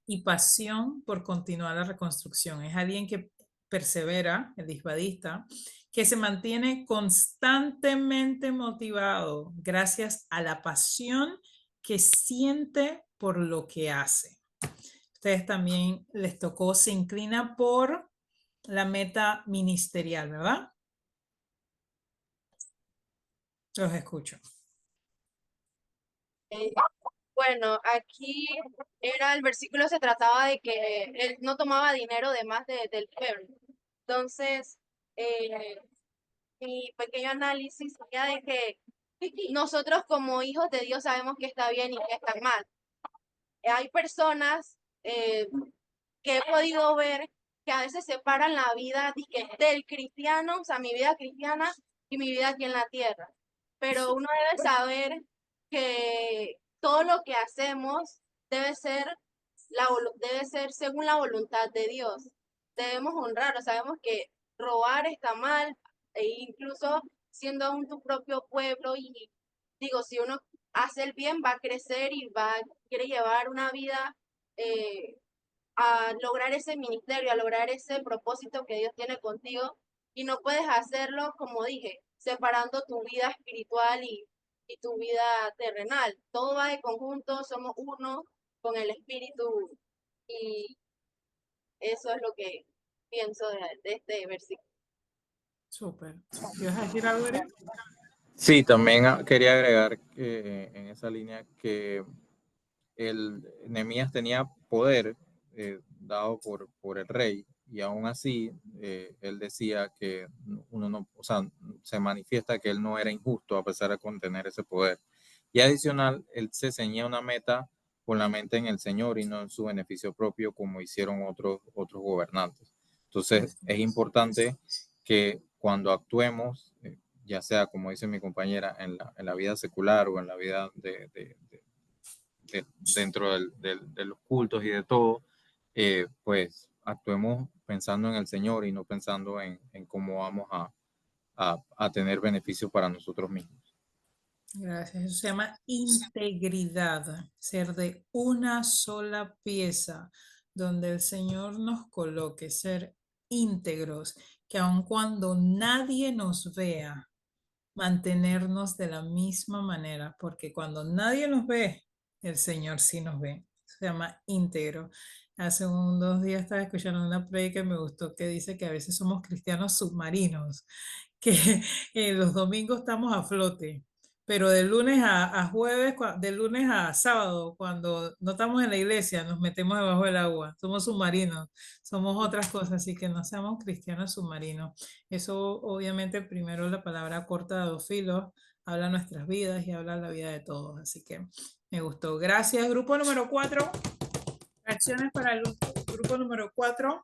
[SPEAKER 1] y pasión por continuar la reconstrucción. Es alguien que persevera, el isbadista, que se mantiene constantemente motivado gracias a la pasión que siente por lo que hace. Ustedes también les tocó, se inclina por la meta ministerial, ¿verdad? Los escucho.
[SPEAKER 11] Bueno, aquí el versículo se trataba de que él no tomaba dinero de más del pueblo. Entonces, mi pequeño análisis sería de que nosotros como hijos de Dios sabemos que está bien y que está mal. Hay personas que he podido ver que a veces separan la vida del cristiano, o sea, mi vida cristiana y mi vida aquí en la tierra. Pero uno debe saber que todo lo que hacemos debe ser, debe ser según la voluntad de Dios. Debemos honrar, sabemos que robar está mal, e incluso siendo aún tu propio pueblo y digo, si uno hace el bien va a crecer y quiere llevar una vida a lograr ese ministerio, a lograr ese propósito que Dios tiene contigo y no puedes hacerlo, como dije, separando tu vida espiritual y tu vida terrenal. Todo va de conjunto, somos uno con el Espíritu y eso es lo que pienso de este versículo.
[SPEAKER 1] Súper. ¿Quieres decir algo, Eric?
[SPEAKER 9] Sí, también quería agregar que, en esa línea que Nehemías tenía poder dado por el rey y aún así él decía que uno no, o sea, se manifiesta que él no era injusto a pesar de contener ese poder. Y adicional, él se ceñía una meta con la mente en el Señor y no en su beneficio propio como hicieron otros gobernantes. Entonces es importante que cuando actuemos, ya sea como dice mi compañera, en la vida secular o en la vida dentro de los cultos y de todo, pues actuemos pensando en el Señor y no pensando en cómo vamos a a tener beneficios para nosotros mismos.
[SPEAKER 1] Gracias. Eso se llama integridad, ser de una sola pieza, donde el Señor nos coloque, ser íntegros, que aun cuando nadie nos vea, mantenernos de la misma manera, porque cuando nadie nos ve, el Señor sí nos ve. Se llama íntegro. Hace 2 días estaba escuchando una prédica que me gustó que dice que a veces somos cristianos submarinos, que los domingos estamos a flote, pero de lunes a jueves, de lunes a sábado, cuando no estamos en la iglesia, nos metemos debajo del agua. Somos submarinos, somos otras cosas, así que no seamos cristianos submarinos. Eso obviamente primero la palabra corta de 2 filos habla nuestras vidas y habla la vida de todos, así que me gustó. Gracias. Grupo número 4. Reacciones para el grupo número 4.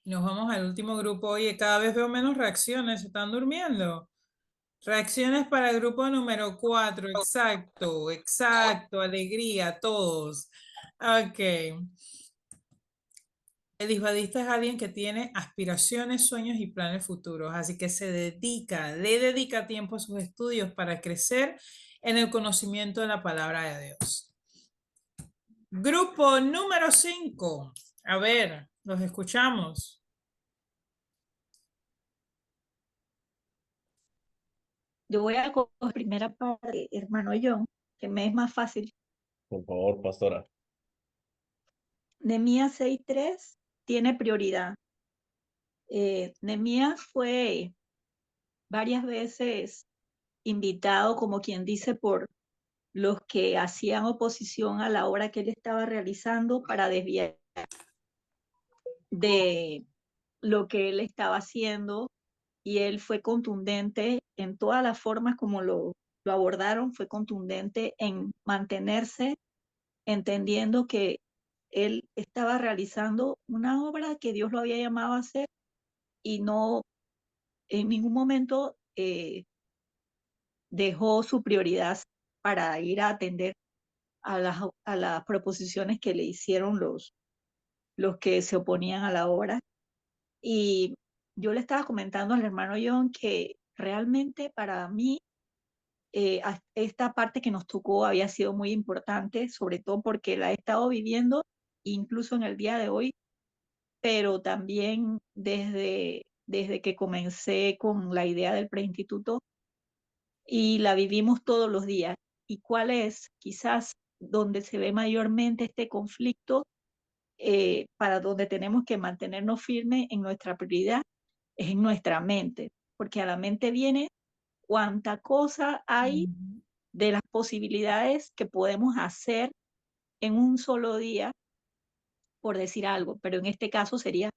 [SPEAKER 1] Y nos vamos al último grupo. Oye, cada vez veo menos reacciones, se están durmiendo. Reacciones para el grupo número 4. Exacto, exacto. Alegría, todos. Ok. El disbadista es alguien que tiene aspiraciones, sueños y planes futuros, así que le dedica tiempo a sus estudios para crecer en el conocimiento de la palabra de Dios. Grupo número 5. A ver, los escuchamos.
[SPEAKER 7] Yo voy a coger primera parte, hermano John, que me es más fácil.
[SPEAKER 3] Por favor, pastora.
[SPEAKER 7] Nehemías 6:3 tiene prioridad. Nehemías fue varias veces invitado, como quien dice, por los que hacían oposición a la obra que él estaba realizando para desviar de lo que él estaba haciendo, y él fue contundente en todas las formas como lo abordaron, fue contundente en mantenerse, entendiendo que él estaba realizando una obra que Dios lo había llamado a hacer y no en ningún momento dejó su prioridad para ir a atender a las proposiciones que le hicieron los que se oponían a la obra. Y yo le estaba comentando al hermano John que realmente para mí esta parte que nos tocó había sido muy importante, sobre todo porque la he estado viviendo incluso en el día de hoy, pero también desde que comencé con la idea del preinstituto, y la vivimos todos los días. ¿Y cuál es quizás donde se ve mayormente este conflicto, para donde tenemos que mantenernos firmes en nuestra prioridad? Es en nuestra mente, porque a la mente viene cuánta cosa hay de las posibilidades que podemos hacer en un solo día, por decir algo, pero en este caso sería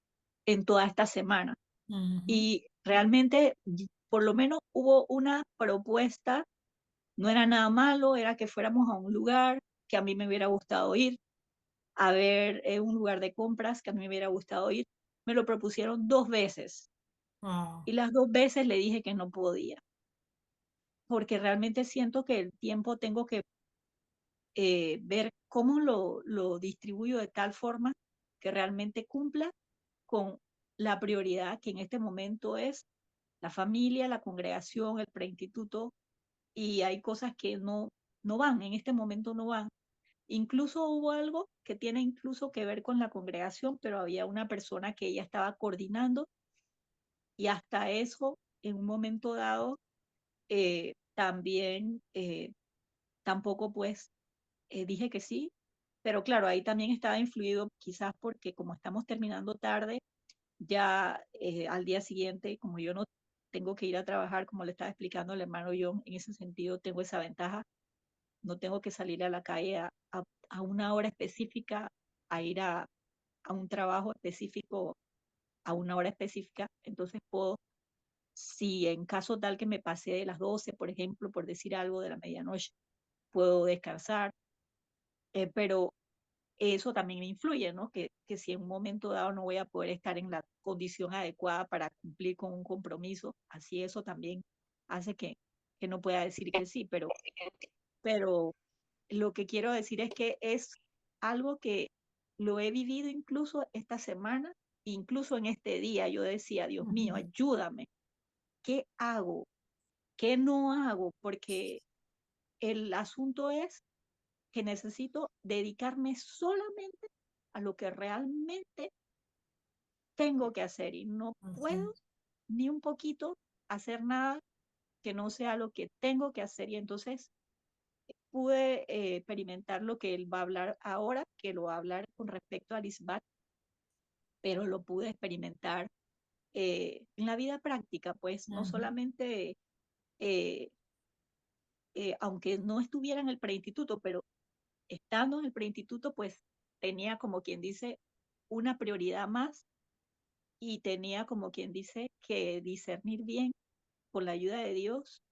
[SPEAKER 7] en toda esta semana. Y realmente, por lo menos hubo una propuesta, no era nada malo, era que fuéramos a un lugar que a mí me hubiera gustado ir, a ver un lugar de compras que a mí me hubiera gustado ir. Me lo propusieron 2 veces y las 2 veces le dije que no podía, porque realmente siento que el tiempo tengo que ver cómo lo distribuyo de tal forma que realmente cumpla con la prioridad que en este momento es la familia, la congregación, el preinstituto, y hay cosas que no van, en este momento no van. Incluso hubo algo que tiene incluso que ver con la congregación, pero había una persona que ella estaba coordinando, y hasta eso, en un momento dado, también tampoco pues dije que sí, pero claro, ahí también estaba influido quizás porque como estamos terminando tarde, ya al día siguiente, como yo no tengo que ir a trabajar, como le estaba explicando el hermano John, en ese sentido tengo esa ventaja, no tengo que salir a la calle a una hora específica, a ir a un trabajo específico, a una hora específica, entonces puedo, si en caso tal que me pasé de las 12, por ejemplo, por decir algo, de la medianoche, puedo descansar, pero eso también me influye, ¿no? Que si en un momento dado no voy a poder estar en la condición adecuada para cumplir con un compromiso, así eso también hace que no pueda decir que sí, pero lo que quiero decir es que es algo que lo he vivido incluso esta semana, incluso en este día yo decía, Dios mío, ayúdame, ¿qué hago? ¿Qué no hago? Porque el asunto es que necesito dedicarme solamente a lo que realmente tengo que hacer y no puedo ni un poquito hacer nada que no sea lo que tengo que hacer. Y entonces pude experimentar lo que él va a hablar ahora, que lo va a hablar con respecto al ISBAT, pero lo pude experimentar en la vida práctica, pues no solamente, aunque no estuviera en el preinstituto, pero estando en el preinstituto, pues tenía como quien dice una prioridad más y tenía como quien dice que discernir bien con la ayuda de Dios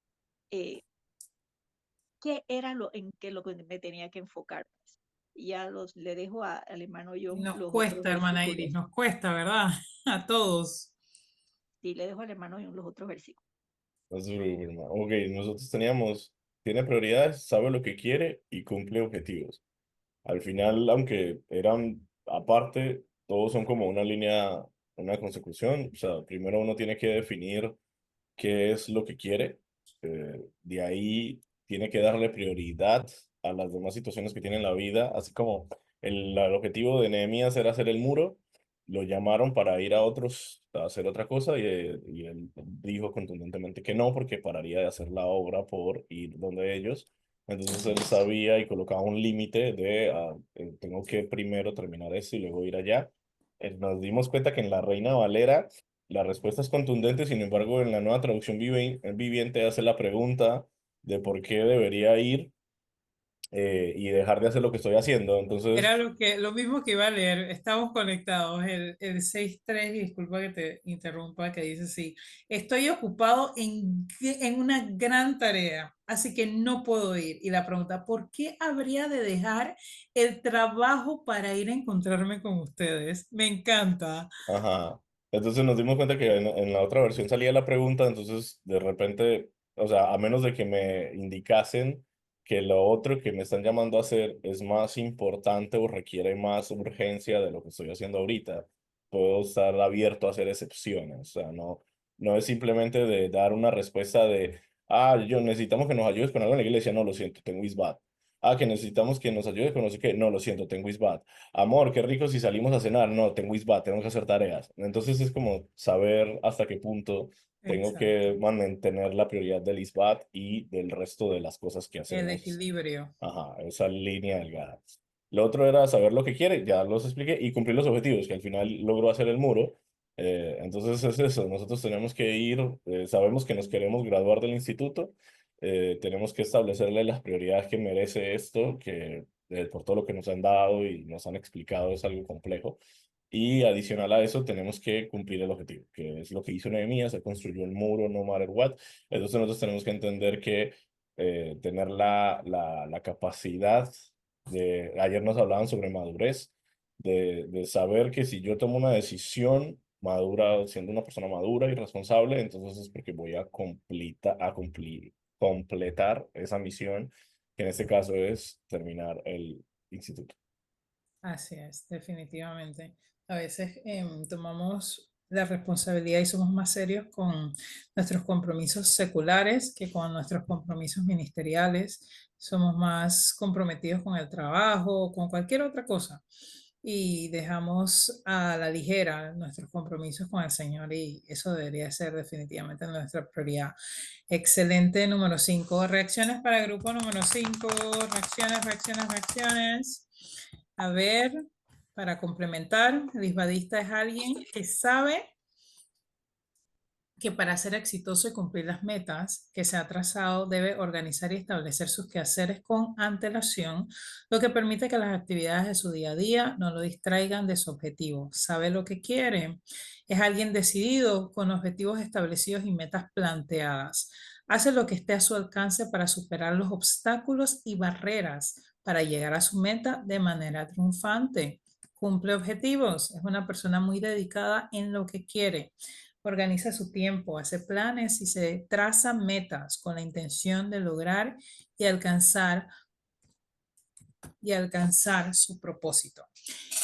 [SPEAKER 7] qué era lo que me tenía que enfocar. Pues. Y ya le dejo al hermano John
[SPEAKER 1] Nos
[SPEAKER 7] los otros
[SPEAKER 1] cuesta, hermana Iris,
[SPEAKER 7] versículos.
[SPEAKER 1] nos cuesta, ¿verdad? A todos.
[SPEAKER 7] Sí, le dejo al hermano John los otros versículos.
[SPEAKER 3] No se preocupe, hermano. Ok, nosotros tiene prioridades, sabe lo que quiere y cumple objetivos. Al final, aunque eran aparte, todos son como una línea, una consecución. O sea, primero uno tiene que definir qué es lo que quiere. De ahí tiene que darle prioridad a las demás situaciones que tiene en la vida, así como el objetivo de Nehemías era hacer el muro, lo llamaron para ir a otros a hacer otra cosa y él dijo contundentemente que no, porque pararía de hacer la obra por ir donde ellos. Entonces él sabía y colocaba un límite de tengo que primero terminar esto y luego ir allá. Nos dimos cuenta que en la Reina Valera la respuesta es contundente, sin embargo, en la nueva traducción viviente hace la pregunta de por qué debería ir y dejar de hacer lo que estoy haciendo. Entonces,
[SPEAKER 1] Era lo mismo que iba a leer, estamos conectados, el 6.3, y disculpa que te interrumpa, que dice así, estoy ocupado en una gran tarea, así que no puedo ir. Y la pregunta, ¿por qué habría de dejar el trabajo para ir a encontrarme con ustedes? Me encanta.
[SPEAKER 3] ajá. Entonces nos dimos cuenta que en la otra versión salía la pregunta, entonces de repente, o sea, a menos de que me indicasen que lo otro que me están llamando a hacer es más importante o requiere más urgencia de lo que estoy haciendo ahorita, puedo estar abierto a hacer excepciones. O sea, no es simplemente de dar una respuesta de, yo necesitamos que nos ayudes con algo en la iglesia, no, lo siento, tengo isbat. Que necesitamos que nos ayudes con no sé qué, no, lo siento, tengo isbat. Amor, qué rico si salimos a cenar. No, tengo isbat, tengo que hacer tareas. Entonces es como saber hasta qué punto tengo
[SPEAKER 1] Exacto.
[SPEAKER 3] que mantener la prioridad del isbat y del resto de las cosas que
[SPEAKER 1] El
[SPEAKER 3] hacemos.
[SPEAKER 1] equilibrio.
[SPEAKER 3] Ajá, esa línea delgada. Lo otro era saber lo que quiere, ya los expliqué, y cumplir los objetivos, que al final logró hacer el muro. Entonces es eso, nosotros tenemos que ir, sabemos que nos queremos graduar del instituto, tenemos que establecerle las prioridades que merece esto, que por todo lo que nos han dado y nos han explicado es algo complejo. Y adicional a eso, tenemos que cumplir el objetivo, que es lo que hizo Nehemías, se construyó el muro, no matter what. Entonces nosotros tenemos que entender que tener la capacidad ayer nos hablaban sobre madurez, de saber que si yo tomo una decisión madura, siendo una persona madura y responsable, entonces es porque voy a completar esa misión, que en este caso es terminar el instituto.
[SPEAKER 1] Así es, definitivamente. A veces tomamos la responsabilidad y somos más serios con nuestros compromisos seculares que con nuestros compromisos ministeriales. Somos más comprometidos con el trabajo o con cualquier otra cosa y dejamos a la ligera nuestros compromisos con el Señor, y eso debería ser definitivamente nuestra prioridad. Excelente, número 5. Reacciones para el grupo número 5. Reacciones, reacciones, reacciones. A ver, para complementar, el isbadista es alguien que sabe que para ser exitoso y cumplir las metas que se ha trazado debe organizar y establecer sus quehaceres con antelación, lo que permite que las actividades de su día a día no lo distraigan de su objetivo. Sabe lo que quiere. Es alguien decidido, con objetivos establecidos y metas planteadas. Hace lo que esté a su alcance para superar los obstáculos y barreras para llegar a su meta de manera triunfante. Cumple objetivos. Es una persona muy dedicada en lo que quiere. Organiza su tiempo, hace planes y se traza metas con la intención de lograr y alcanzar y alcanzar su propósito.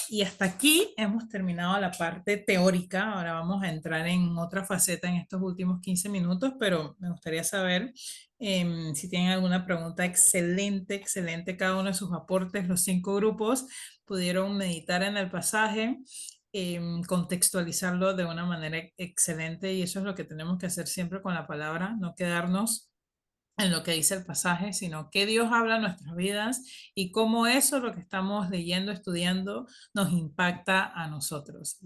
[SPEAKER 1] Y hasta aquí hemos terminado la parte teórica. Ahora vamos a entrar en otra faceta en estos últimos 15 minutos, pero me gustaría saber si tienen alguna pregunta. Excelente, excelente cada uno de sus aportes. Los 5 grupos pudieron meditar en el pasaje, contextualizarlo de una manera excelente, y eso es lo que tenemos que hacer siempre con la palabra, no quedarnos en lo que dice el pasaje, sino que Dios habla en nuestras vidas y cómo eso, lo que estamos leyendo, estudiando, nos impacta a nosotros.